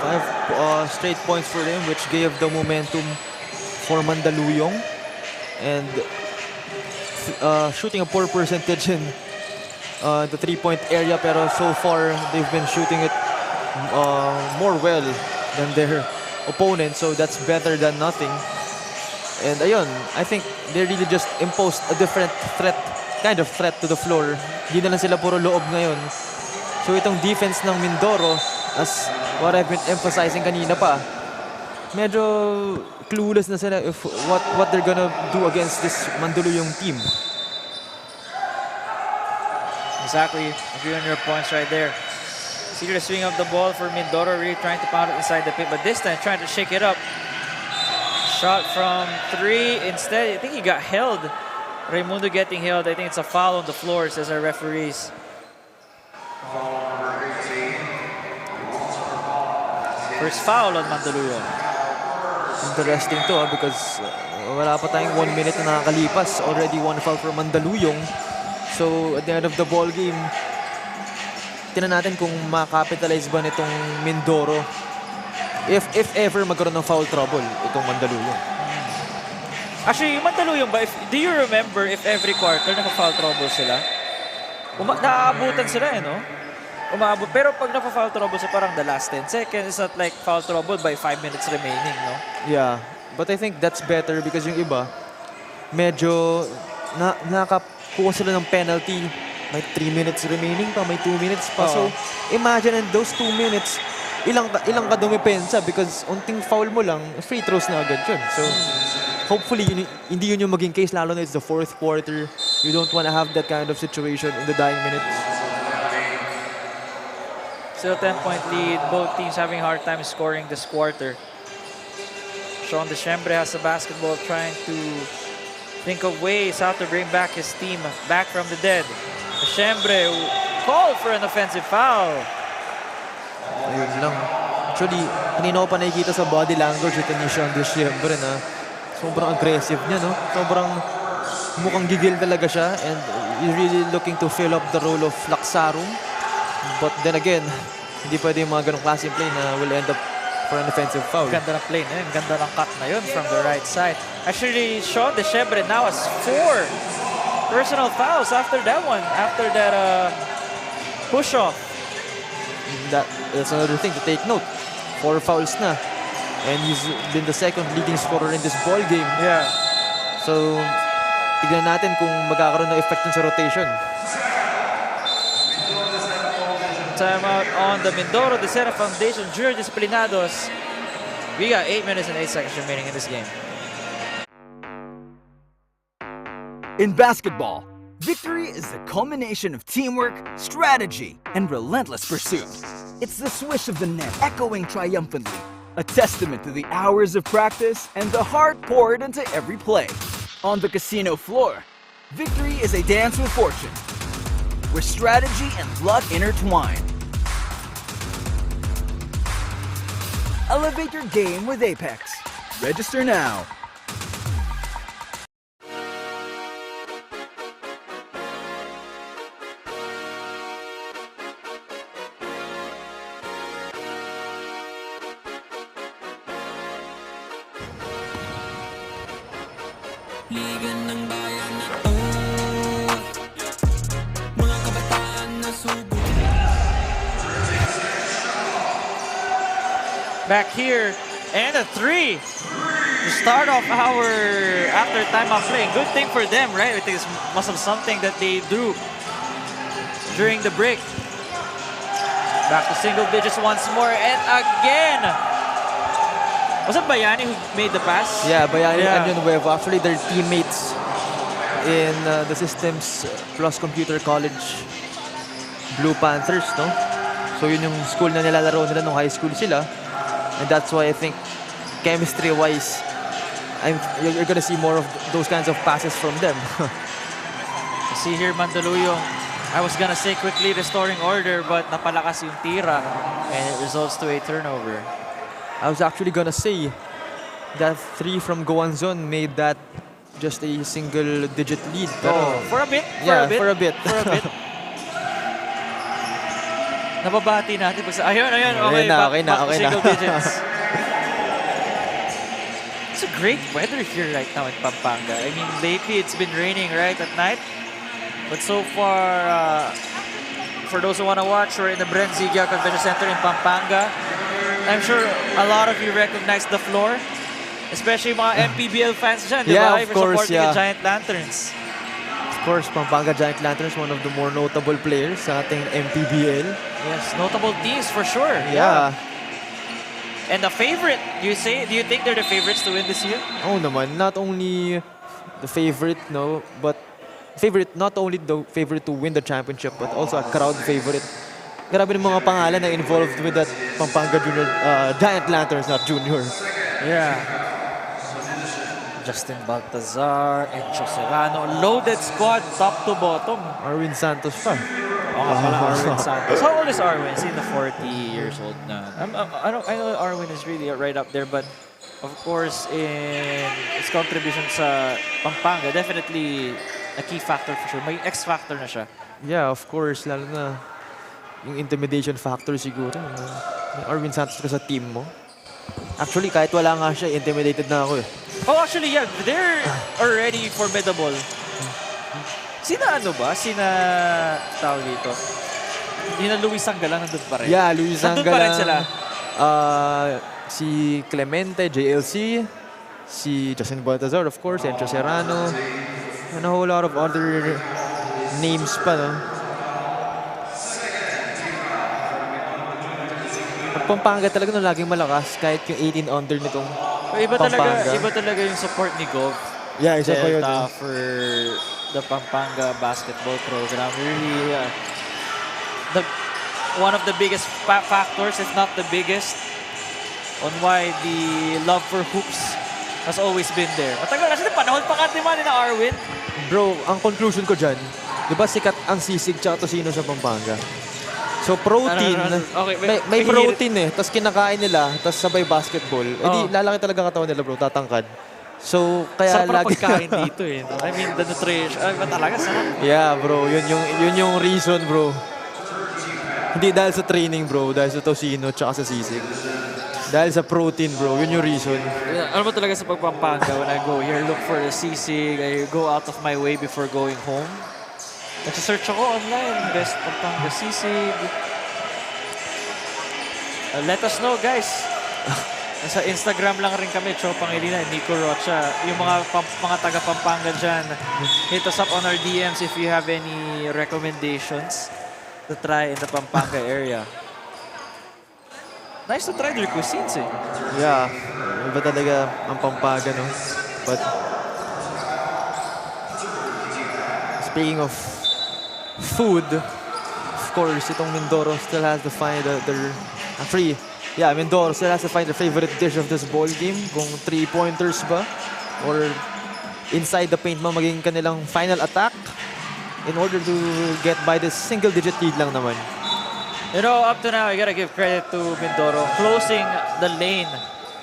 5 straight points for him, which gave the momentum for Mandaluyong. And shooting a poor percentage in the three-point area, pero so far they've been shooting it more well than their opponent, so that's better than nothing. And ayun, I think they really just imposed a different kind of threat to the floor. Hindi na lang sila puro loob ngayon. So itong defense ng Mindoro, as what I've been emphasizing kanina pa, medyo clueless na sila if what they're gonna do against this Mandaluyong team. Exactly, agree on your points right there. See the swing of the ball for Mindoro, really trying to pound it inside the paint, but this time trying to shake it up. Shot from three instead. I think he got held. Raimundo getting held. I think it's a foul on the floor, says our referees. First foul on Mandaluyong. Interesting to because wala pa tayong 1 minute na nakakalipas. Already one foul for Mandaluyong. So at the end of the ball game, tinan natin kung makapitalize ba nitong Mindoro if ever magkaroon ng foul trouble itong Mandaluyong. Actually, yung Mandaluyong ba, do you remember if every quarter naka-foul trouble sila? Naaabutan sila no? Umaabot. Pero pag naka-foul trouble sila, parang the last 10 seconds, it's not like foul trouble by 5 minutes remaining, no? Yeah, but I think that's better because yung iba, medyo nakakuha sila ng penalty. May 3 minutes remaining pa, may 2 minutes pa. So, imagine in those 2 minutes, ilang ka dumipensa because unting foul mo lang, free throws na agad yun. So, hopefully, hindi yun yung maging case, lalo na it's the fourth quarter. You don't want to have that kind of situation in the dying minutes. Still 10-point lead. Both teams having a hard time scoring this quarter. Sean Diciembre has the basketball, trying to think of ways how to bring back his team back from the dead. Diciembre called for an offensive foul. Ayun lang. Actually, kanina ko pa nakikita sa body language ito ni Sean Diciembre na sobrang aggressive niya, no? Sobrang mukhang gigil talaga siya and he's really looking to fill up the role of Laksarum. But then again, hindi pwede yung mga ganong klaseng play na will end up for an offensive foul. Ganda ng play na yun. Ganda ng cut na yun from the right side. Actually, Sean Diciembre now has 4 personal fouls after that one. After that push-off. That's another thing to take note. 4 fouls na. And he's been the second leading scorer in this ball game. Yeah. So, tignan natin kung magkakaroon ng effect sa rotation. timeout on the Mindoro 18u Foundation Junior Disciplinados. We got 8 minutes and 8 seconds remaining in this game. In basketball, victory is the culmination of teamwork, strategy, and relentless pursuit. It's the swish of the net echoing triumphantly, a testament to the hours of practice and the heart poured into every play. On the casino floor, victory is a dance with fortune, where strategy and luck intertwine. Elevate your game with Apex. Register now. Liga ng bayan na to, mga kabataan na sugo. Back here, and a 3 to start off our after timeout play. Good thing for them, right? I think it must have something that they do during the break. Back to single digits once more, and again. Was it Bayani who made the pass? Yeah, Bayani and Nuevo. Actually, they're teammates in the Systems Plus Computer College Blue Panthers, no? So yun yung school na nilalaro nila nung high school sila. And that's why I think chemistry-wise, you're gonna see more of those kinds of passes from them. See here, Mandaluyong. I was gonna say quickly restoring order, but napalakas yung tira, and it results to a turnover. I was actually gonna say that 3 from Goanzon made that just a single-digit lead. Pero, for a bit. For a bit. Nababati natin. Ayun. Okay, back to single digits. It's a great weather here right now in Pampanga. I mean, lately it's been raining right at night. But so far, for those who want to watch, we're in the Bren Convention Center in Pampanga. I'm sure a lot of you recognize the floor, especially mga MPBL fans dyan, di ba? of course, supporting the Giant Lanterns. Of course, Pampanga Giant Lanterns, one of the more notable players sa ating MPBL. Yes, notable teams for sure. Yeah. And the favorite, do you think they're the favorites to win this year? Oh naman, not only the favorite, no, but not only the favorite to win the championship, but also a crowd favorite. Grabe ng mga pangalan na involved with that Pampanga Junior, Giant Lanterns, not Junior. Yeah. Justin Baltazar, Encho Serrano, loaded squad top to bottom. Arwin Santos pa. Arwin Santos. How old is Arwin? Is he in the 40 years old na? I know Arwin is really right up there, but of course in his contribution sa Pampanga, definitely a key factor for sure. May X factor na siya. Yeah, of course, lalo na yung intimidation factor siguro. May Arwin Santos ka sa team mo. Actually, kahit wala nga siya, intimidated na ako eh. Oh, actually, yeah. They're already formidable. Sina tawag dito? Luis Sangalang nandun pa rin. Yeah, Luis Sangalang. Nandun pa rin sila. Si Clemente, JLC, si Justin Baltazar, of course, Encho Serrano, and a whole lot of other names pa, no? Pampanga talaga nung laging malakas kahit yung 18 under nitong Pampanga. Iba talaga yung support ni Gov. Yeah, isa pa yun. For the Pampanga basketball program. Really, one of the biggest factors, if not the biggest, on why the love for hoops has always been there. Matagal kasi panahon pa ka ni na Arwin. Bro, ang conclusion ko dyan, di ba sikat ang sisig tsaka tosino sa Pampanga? So protein, Okay, may protein eh, tapos kinakain nila, tapos sabay basketball. Di lalaki talaga katawan nila bro, tatangkad. So kaya sarap lagi pagkain dito eh. I mean, the nutrition, talaga sarap. Yeah bro, yun yung reason bro. Hindi dahil sa training bro, dahil sa tosino tsaka sa sisig. Dahil sa protein bro, yun yung reason. Ano ba talaga sa Pampanga when I go here, look for the sisig, I go out of my way before going home. Nagsisearch ako online, best Pampanga sisig. Let us know guys. Sa Instagram lang rin kami, Cho Pangilinan, Nico Rocha. Yung mga taga Pampanga dyan, hit us up on our DMs if you have any recommendations. to try in the Pampanga area. Nice to try their cuisines eh. Yeah, iba talaga ang Pampanga, no? But speaking of food, of course, itong Mindoro still has to find Mindoro still has to find their favorite dish of this ball game. Kung 3-pointers ba? Or inside the paint ba maging kanilang final attack in order to get by this single-digit lead lang naman. You know, up to now, I gotta give credit to Mindoro closing the lane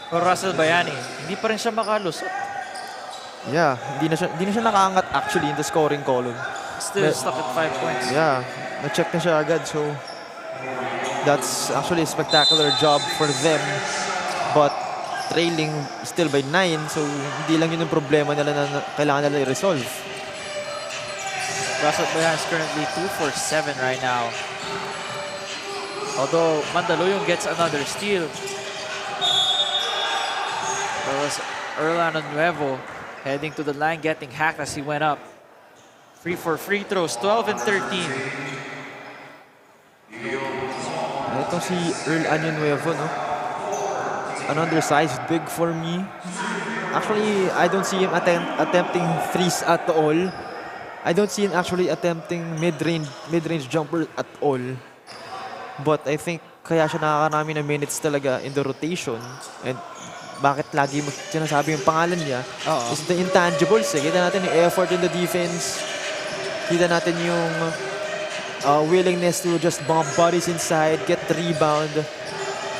for Russell Bayani. Hindi pa rin siya makalusot. Yeah, hindi na siya nakaangat actually in the scoring column. Still stuck at 5 points. Yeah, na-check na siya agad. So, that's actually a spectacular job for them. But, trailing still by 9. So, hindi lang yun ang problema nila na kailangan nila i-resolve. Russell Bayani is currently 2 for 7 right now. Although Mandaluyong gets another steal. There was Erlano Nuevo heading to the line, getting hacked as he went up. 3 for free throws, 12 and 13. Itong si Erlano Nuevo, no? An undersized big for me. Actually, I don't see him attempting threes at all. I don't see him actually attempting mid-range jumper at all. But I think kaya siya nakakarami ng minutes talaga in the rotation. And bakit lagi mo sinasabi yung pangalan niya is the intangibles. Kita natin yung effort in the defense. Kita natin yung willingness to just bomb bodies inside, get the rebound.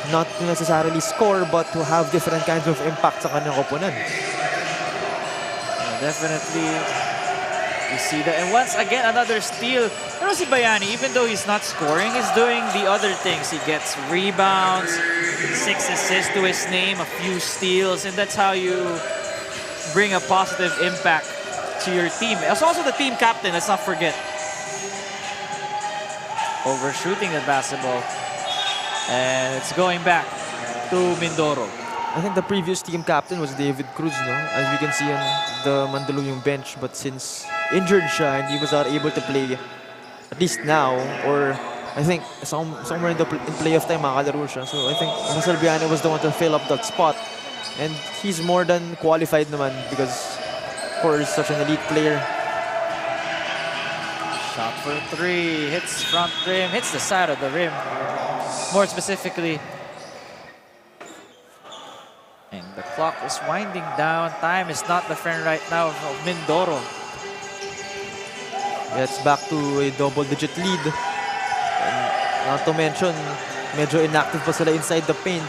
Not necessarily score, but to have different kinds of impact sa kanyang opponent. Definitely. You see that. And once again, another steal. Pero si Bayani, even though he's not scoring, he's doing the other things. He gets rebounds, 6 assists to his name, a few steals, and that's how you bring a positive impact to your team. He's also the team captain, let's not forget. Overshooting the basketball. And it's going back to Mindoro. I think the previous team captain was David Cruz, no? As we can see on the Mandaluyong bench. But since injured siya and he was not able to play, at least now, or I think somewhere in playoff time, makakalaro siya. So I think Russell Bayani was the one to fill up that spot. And he's more than qualified naman because, of course, such an elite player. Shot for 3, hits front rim, hits the side of the rim. More specifically. And the clock is winding down. Time is not the friend right now of Mindoro. Yeah, it's back to a double-digit lead. And not to mention, medyo inactive pa sila inside the paint.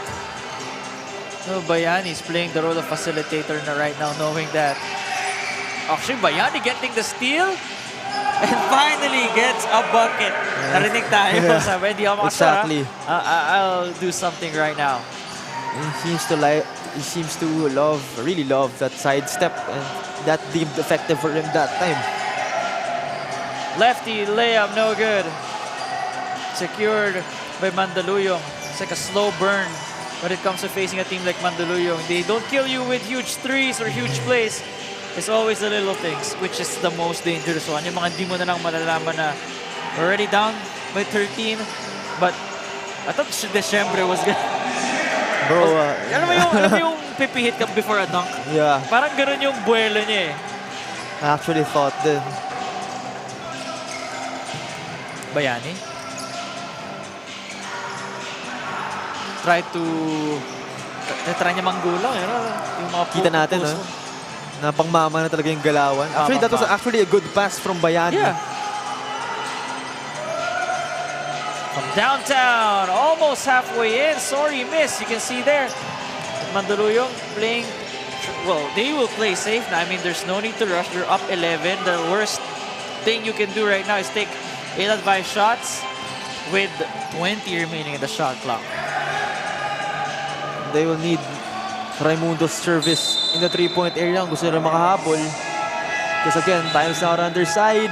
So Bayani is playing the role of facilitator na right now, knowing that actually Bayani getting the steal and finally gets a bucket. Narinig tayo. Sabi, hindi ako makasara. Exactly. I'll do something right now. He seems to really love that sidestep, and that deemed effective for him that time. Lefty layup, no good. Secured by Mandaluyong. It's like a slow burn when it comes to facing a team like Mandaluyong. They don't kill you with huge threes or huge plays. It's always the little things, which is the most dangerous one. Yung mga hindi mo na lang malalaman na already down by 13, but I thought December was gonna... Bro, alam mo yung pipihit ka before a dunk? Yeah. Parang ganun yung buwelo niya eh. I actually thought din. Bayani. Try niya manggulang. Yung mga Kita natin, na pangmama na talaga yung galawan. Actually, that was actually a good pass from Bayani. Yeah. From downtown, almost halfway in. Sorry, miss. You can see there. Mandaluyong playing, well, they will play safe now. I mean, there's no need to rush. They're up 11. The worst thing you can do right now is take ill-advised shots with 20 remaining in the shot clock. They will need Raimundo's service in the three-point area kung gusto nila makahabol. Because again, time's now on their side.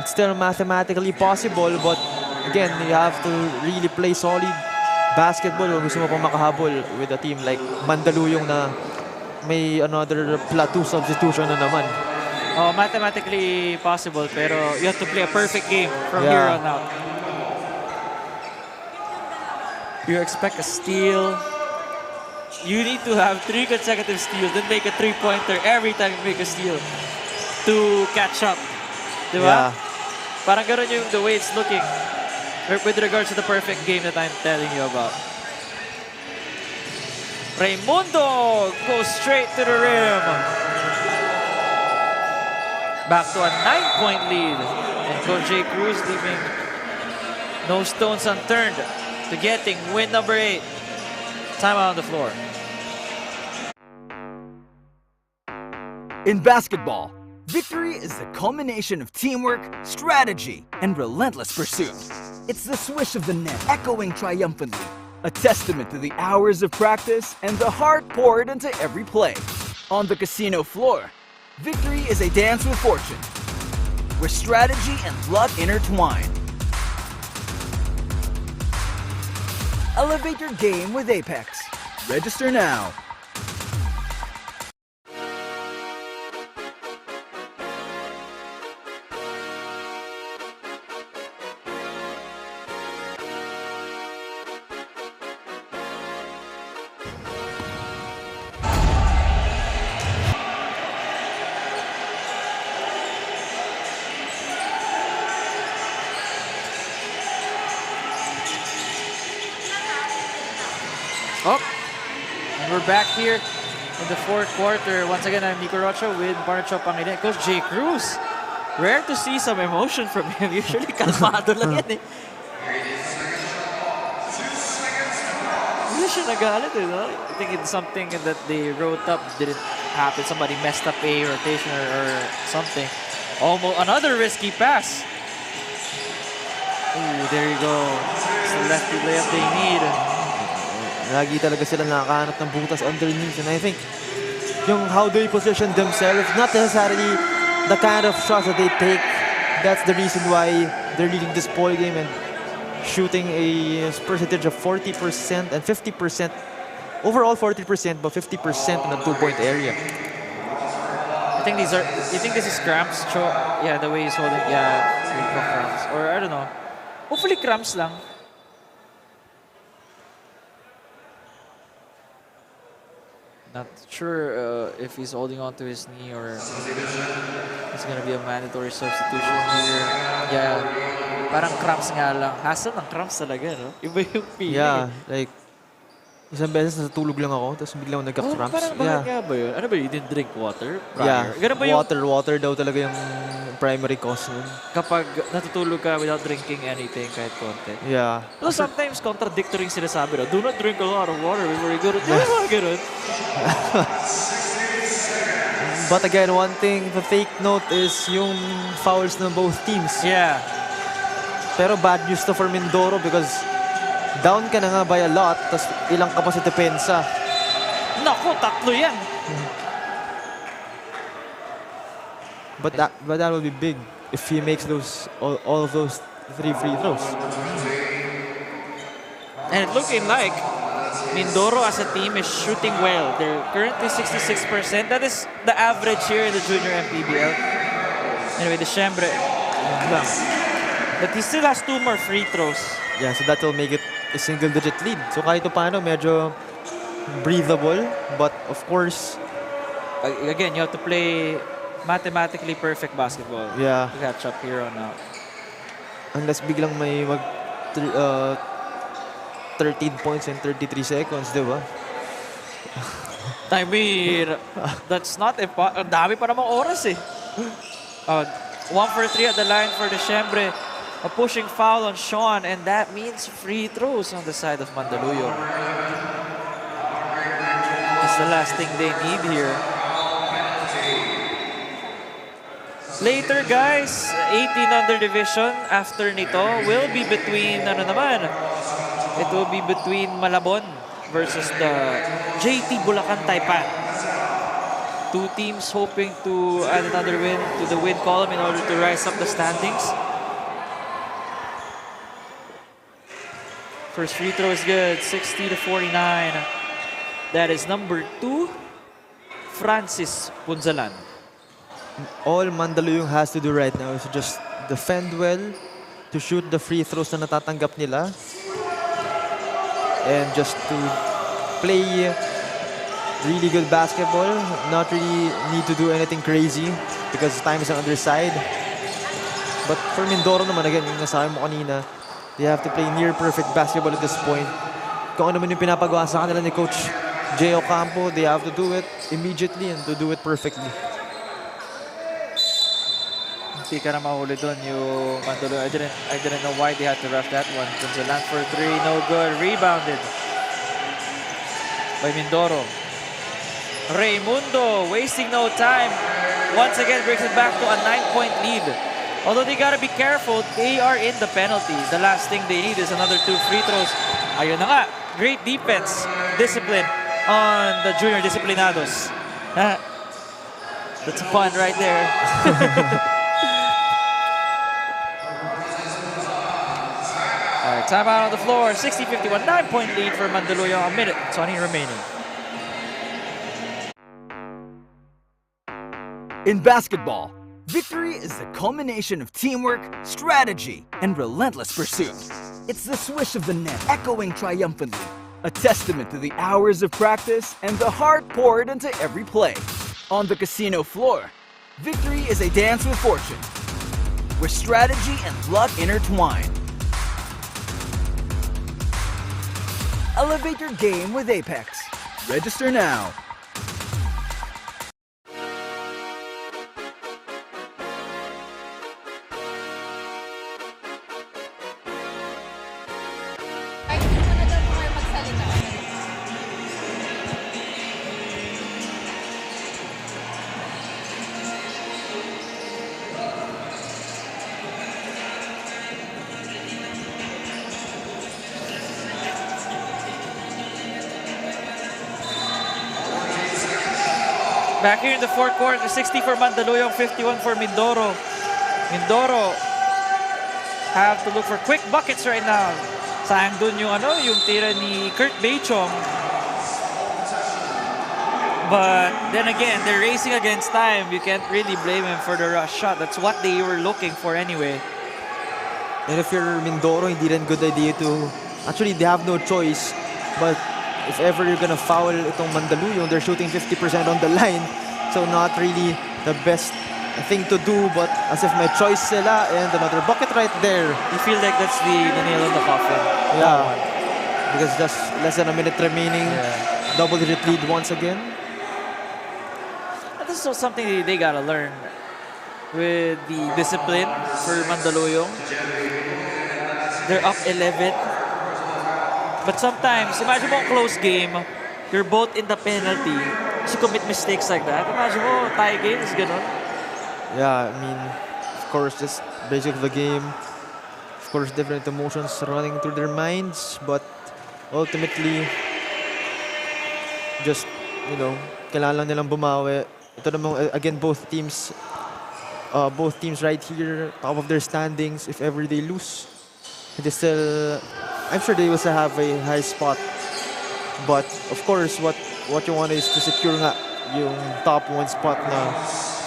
It's still mathematically possible, but again, you have to really play solid basketball kung gusto mo pang makahabol with a team like Mandaluyong na may another plateau substitution na naman. Mathematically possible, pero you have to play a perfect game from here on out. You expect a steal. You need to have 3 consecutive steals, then make a 3-pointer every time you make a steal to catch up. Diba? Yeah. Parang ganun yung the way it's looking with regards to the perfect game that I'm telling you about. Raimundo goes straight to the rim. Back to a 9-point lead. And Coach J. Cruz leaving no stones unturned to getting win number 8. Time out on the floor. In basketball, victory is the culmination of teamwork, strategy, and relentless pursuit. It's the swish of the net echoing triumphantly, a testament to the hours of practice and the heart poured into every play. On the casino floor, victory is a dance with fortune, where strategy and luck intertwine. Elevate your game with Apex. Register now. Oh, and we're back here in the 4th quarter. Once again, I'm Nico Rocha with Barnacho Pangilinan. Coach J. Cruz. Rare to see some emotion from him. Usually, kalmado lang yan eh. Hindi siya nagalit eh, no? I think it's something that they wrote up didn't happen. Somebody messed up a rotation or something. Almost another risky pass. Ooh, there you go. It's the lefty layup they need. Lagi talaga sila nakakahanap ng butas underneath. And I think yung how they position themselves, not necessarily the kind of shots that they take. That's the reason why they're leading this ball game and shooting a percentage of 40% and 50%. Overall 40%, but 50% in the 2-point area. I think these are. You think this is cramps? Yeah, the way he's holding. Yeah, cramps. Or I don't know. Hopefully cramps lang. Not sure if he's holding on to his knee or it's gonna be a mandatory substitution here. Yeah, parang cramps nga lang. Hassle ng cramps talaga, no? Iba yung feeling. Yeah, like isang beses natutulog lang ako, tapos biglang nagka-cramps. Parang bakit nga ba yun? Ano ba, you didn't drink water Yeah, prior? Ganun ba yung water daw talaga yung primary cause nun. kapag natutulog ka without drinking anything kahit konti? Yeah. So sometimes contradictory yung sinasabi, no? Do not drink a lot of water before you go to ganun. But again, one thing to take note is yung fouls ng both teams. Yeah. Pero bad news to for Mindoro because down ka na nga by a lot, tapos ilang ka pa sa depensa. Naku, 3 yan. But that will be big if he makes those all of those 3 free throws. And it's looking like Mindoro as a team is shooting well. They're currently 66%. That is the average here in the junior MPBL. Anyway, the Siembre lang. But he still has 2 more free throws. Yeah, so that will make it a single-digit lead. So kahit paano, medyo breathable. But of course, again, you have to play mathematically perfect basketball. Yeah. To catch up here on out. Unless biglang may 13 points in 33 seconds, di ba? I mean, that's not impossible. Ang dami pa namang oras eh. 1 for 3 at the line for the Siembre. A pushing foul on Sean, and that means free throws on the side of Mandaluyong. That's the last thing they need here. Later, guys, 18 under division after nito will be between, it will be between Malabon versus the JT Bulacan Taipan. 2 teams hoping to add another win to the win column in order to rise up the standings. First free throw is good, 60-49. That is number 2, Francis Punzalan. all Mandaluyong has to do right now is just defend well, to shoot the free throws na natatanggap nila, and just to play really good basketball, not really need to do anything crazy because time is on their side. But for Mindoro naman, again, yung nasabi mo kanina, they have to play near perfect basketball at this point. Kung ano man yung pinapagawa sa kanila ni Coach J. Ocampo, they have to do it immediately and to do it perfectly. Hindi ka na mahuli doon yung Mandaluyong. I didn't know why they had to rush that one. Gonzalan for three, no good. Rebounded by Mindoro. Raimundo wasting no time. Once again brings it back to a 9-point lead. Although they gotta be careful, they are in the penalty. The last thing they need is another 2 free throws. Ayun na nga, great defense, discipline on the junior disciplinados. That's a pun right there. All right, timeout on the floor. 60-51, 9-point lead for Mandaluyong. A minute, 20 remaining. In basketball, victory is the culmination of teamwork, strategy, and relentless pursuit. It's the swish of the net echoing triumphantly, a testament to the hours of practice and the heart poured into every play. On the casino floor, victory is a dance with fortune, where strategy and luck intertwine. Elevate your game with Apex. Register now. Back here in the fourth quarter, 60 for Mandaluyong, 51 for Mindoro. Mindoro have to look for quick buckets right now. Sayang dun yung tira ni Kurt Beichong. But then again, they're racing against time. You can't really blame him for the rush shot. That's what they were looking for anyway. And if you're Mindoro, hindi rin good idea to... Actually, they have no choice. But if ever you're gonna foul itong Mandaluyong, they're shooting 50% on the line. So not really the best thing to do, but as if may choice sila, and another bucket right there. You feel like that's the nail on the coffin. Yeah. Because just less than a minute remaining. Yeah. Double-digit lead once again. This is something they gotta learn with the discipline for Mandaluyong. They're up 11. But sometimes, imagine mo a close game, you're both in the penalty, you commit mistakes like that. Imagine mo, tie games, ganun. Yeah, I mean, of course, just basic of the game. Of course, different emotions running through their minds, but ultimately, just, kailangan lang nilang bumawi. Ito naman, again, both teams right here, top of their standings. If ever they lose, it is still... I'm sure they will still have a high spot. But, of course, what you want is to secure nga yung top 1 spot na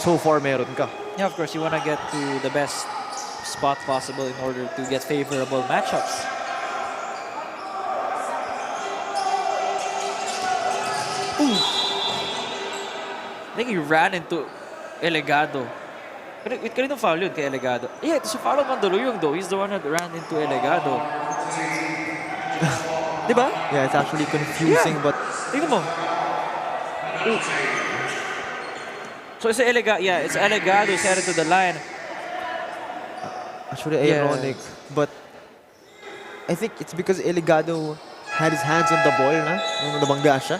so far meron ka. Yeah, of course, you want to get to the best spot possible in order to get favorable matchups. Ooh. I think he ran into Elegado. Kanino foul yun kay Elegado? Yeah, it's a foul on Mandaluyong though. He's the one that ran into Elegado. Diba? Yeah, it's actually confusing, but... Tingnan mo. Ooh. So it's Elegado who's headed to the line. Actually ironic, but I think it's because Elegado had his hands on the ball nung nabangga siya.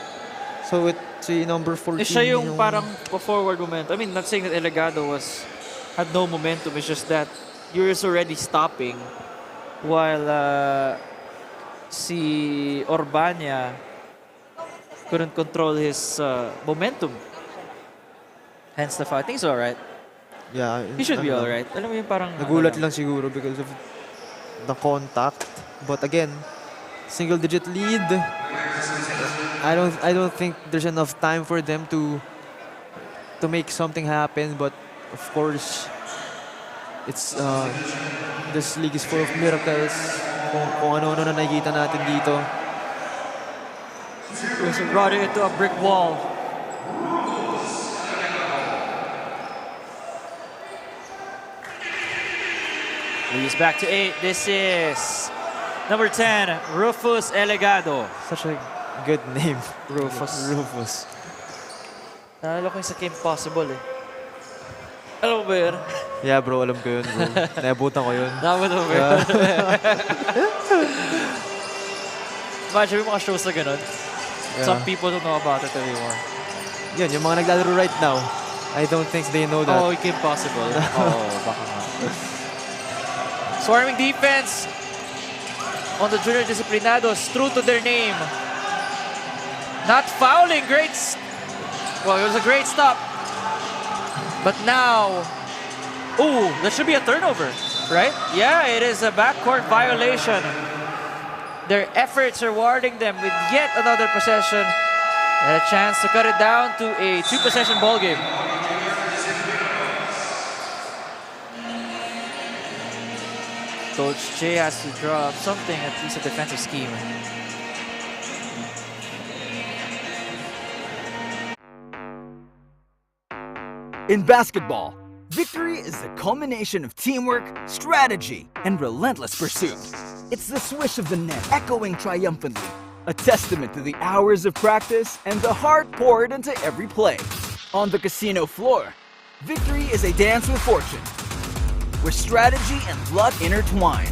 So it's number 14. Siya yung parang forward momentum. I mean, not saying that Elegado had no momentum. It's just that you're already stopping while si Orbania couldn't control his momentum. Hence the foul. I think he's alright. Yeah. He should be alright. Alam mo yung parang... Nagulat lang siguro because of the contact. But again, single-digit lead. I don't think there's enough time for them to make something happen. But of course, it's this league is full of miracles. Kung ano-ano na nakikita natin dito. He's running into a brick wall. He's back to 8. This is number 10, Rufus Elegado. Such a good name. Rufus. Rufus. Naalala ko yung sa Kim Possible eh. Alam mo ba yun? Yeah bro, alam ko yun bro. Naabutan ko yun. Naabutan mo ba yun? Imagine yung mga shows na ganun. Yeah. Some people don't know about it anymore. Yun, yung mga naglalaro right now, I don't think they know that. Oh, Kim Possible. Oh, baka nga. Swarming defense on the junior disciplinados, true to their name. Not fouling, well, it was a great stop. But now, ooh, that should be a turnover, right? Yeah, it is a backcourt violation. Their efforts are rewarding them with yet another possession and a chance to cut it down to a 2-possession ball game. Coach Jay has to draw up something, at least a defensive scheme. In basketball, victory is the culmination of teamwork, strategy, and relentless pursuit. It's the swish of the net echoing triumphantly, a testament to the hours of practice and the heart poured into every play. On the casino floor, victory is a dance with fortune, where strategy and luck intertwine.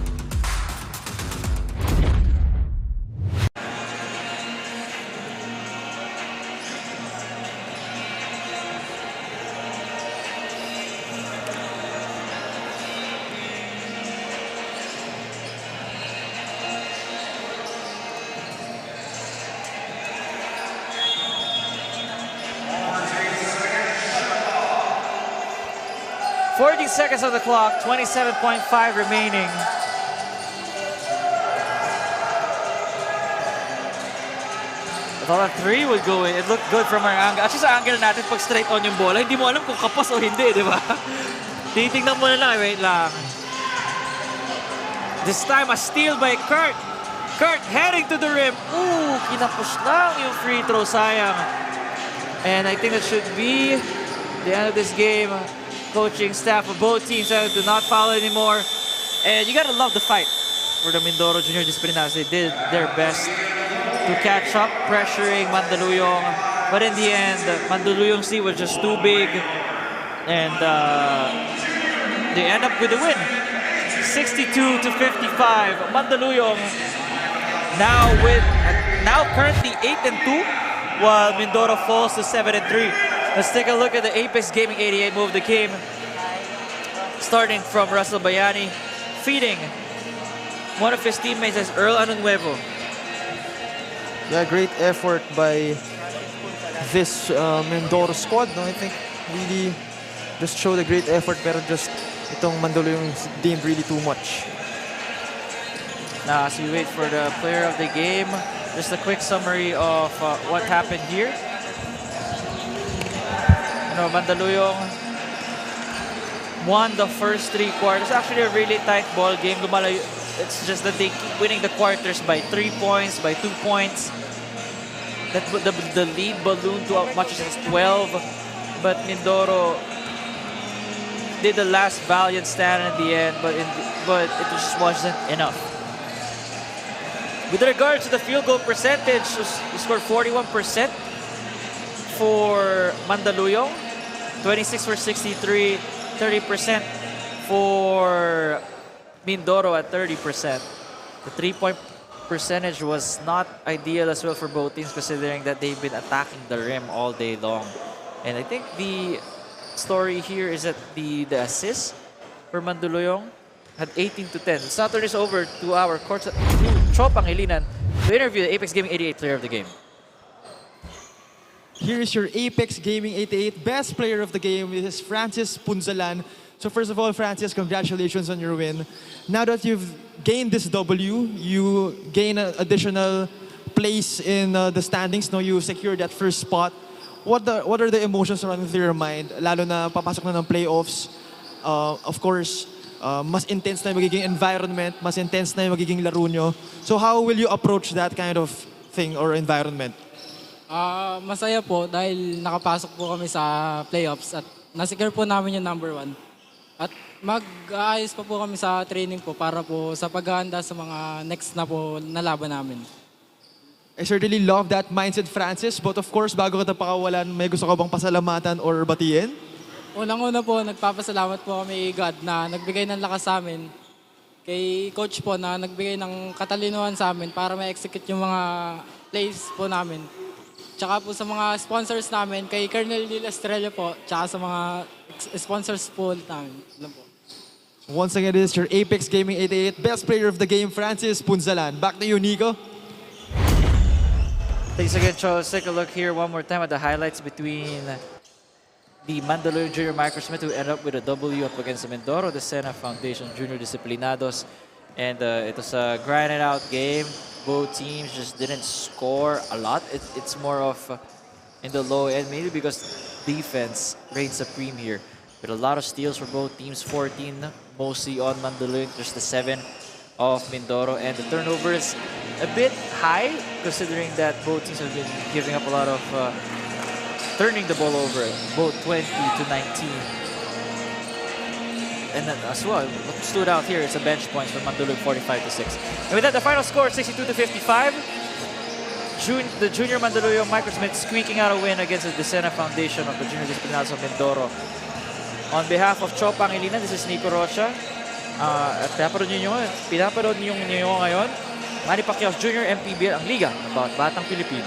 Seconds on the clock, 27.5 remaining. I thought that 3 would go in. It looked good from our angle. Actually, sa angle natin, pag straight on yung bola, hindi mo alam kung kapos o hindi, di ba? Titingnan mo na lang, wait lang. This time, a steal by Kurt. Kurt heading to the rim. Ooh, kinapos lang yung free throw, sayang. And I think that should be the end of this game. Coaching staff of both teams to not foul anymore. And you gotta love the fight for the Mindoro Junior Disciplinados. They did their best to catch up, pressuring Mandaluyong. But in the end, Mandaluyong C was just too big. And they end up with a win. 62-55. Mandaluyong now currently 8-2, while Mindoro falls to 7-3. Let's take a look at the Apex Gaming 88 move that came starting from Russell Bayani, feeding one of his teammates as Earl Anunuevo. Yeah, great effort by this Mindoro squad. No, I think really just showed a great effort, pero just itong Mandaluyong deemed really too much. Now, as we wait for the player of the game, just a quick summary of what happened here. Mandaluyong won the first 3 quarters. Actually, a really tight ball game. It's just that they keep winning the quarters by 3 points, by 2 points. That the lead ballooned to as much as 12, but Mindoro did the last valiant stand in the end, but it just wasn't enough. With regards to the field goal percentage, we scored 41% for Mandaluyong. 26 for 63, 30% for Mindoro at 30%. The 3-point percentage was not ideal as well for both teams, considering that they've been attacking the rim all day long. And I think the story here is that the assist for Mandaluyong had 18-10. Let's now turn this over to our court to Cho Pangilinan to interview the Apex Gaming 88 player of the game. Here is your Apex Gaming 88 best player of the game. This is Francis Punzalan. So first of all, Francis, congratulations on your win. Now that you've gained this W, you gain an additional place in the standings. No, you secured that first spot. what are the emotions running through your mind? Lalo na papasok na ng playoffs. Of course, mas intense na yung magiging environment, mas intense na yung magiging laro nyo. So how will you approach that kind of thing or environment? Masaya po dahil nakapasok po kami sa playoffs at nasecure po namin yung number 1. At mag-aayos pa po kami sa training po para po sa paghahanda sa mga next na po na laban namin. I certainly love that mindset, Francis. But of course, bago kita pakawalan, may gusto ka bang pasalamatan or batiin? Unang-una po, nagpapasalamat po kami God na nagbigay ng lakas sa amin. Kay coach po na nagbigay ng katalinuhan sa amin para ma-execute yung mga plays po namin. Tsaka po sa mga sponsors namin, kay Colonel Neil Estrella po, tsaka sa mga sponsors po namin. Po. Once again, this is your Apex Gaming 88 Best Player of the Game, Francis Punzalan. Back to you, Nico. Thanks again, Charles. Take a look here one more time at the highlights between the Mandaluyong Junior Microsmith, who ended up with a W up against the Mindoro, the Sena Foundation Junior Disciplinados. And it was a grinded out game. Both teams just didn't score a lot. It's more of in the low end, maybe because defense reigns supreme here. With a lot of steals for both teams, 14 mostly on Mandaluyong, just the 7 of Mindoro. And the turnover is a bit high, considering that both teams have been giving up a lot of turning the ball over, both 20 to 19. And then as well, what stood out here is a bench points for Mandaluyong, 45 to 6. And with that, the final score, 62 to 55. The Junior Mandaluyong Microsmith squeaking out a win against the Sena Foundation of the Junior Disciplinados of Mindoro. On behalf of Cho Pangilinan, this is Nico Rocha. At pinapanood niyo ngayon, Manny Pacquiao's Junior MPBL, ang liga ng bawat batang Pilipino.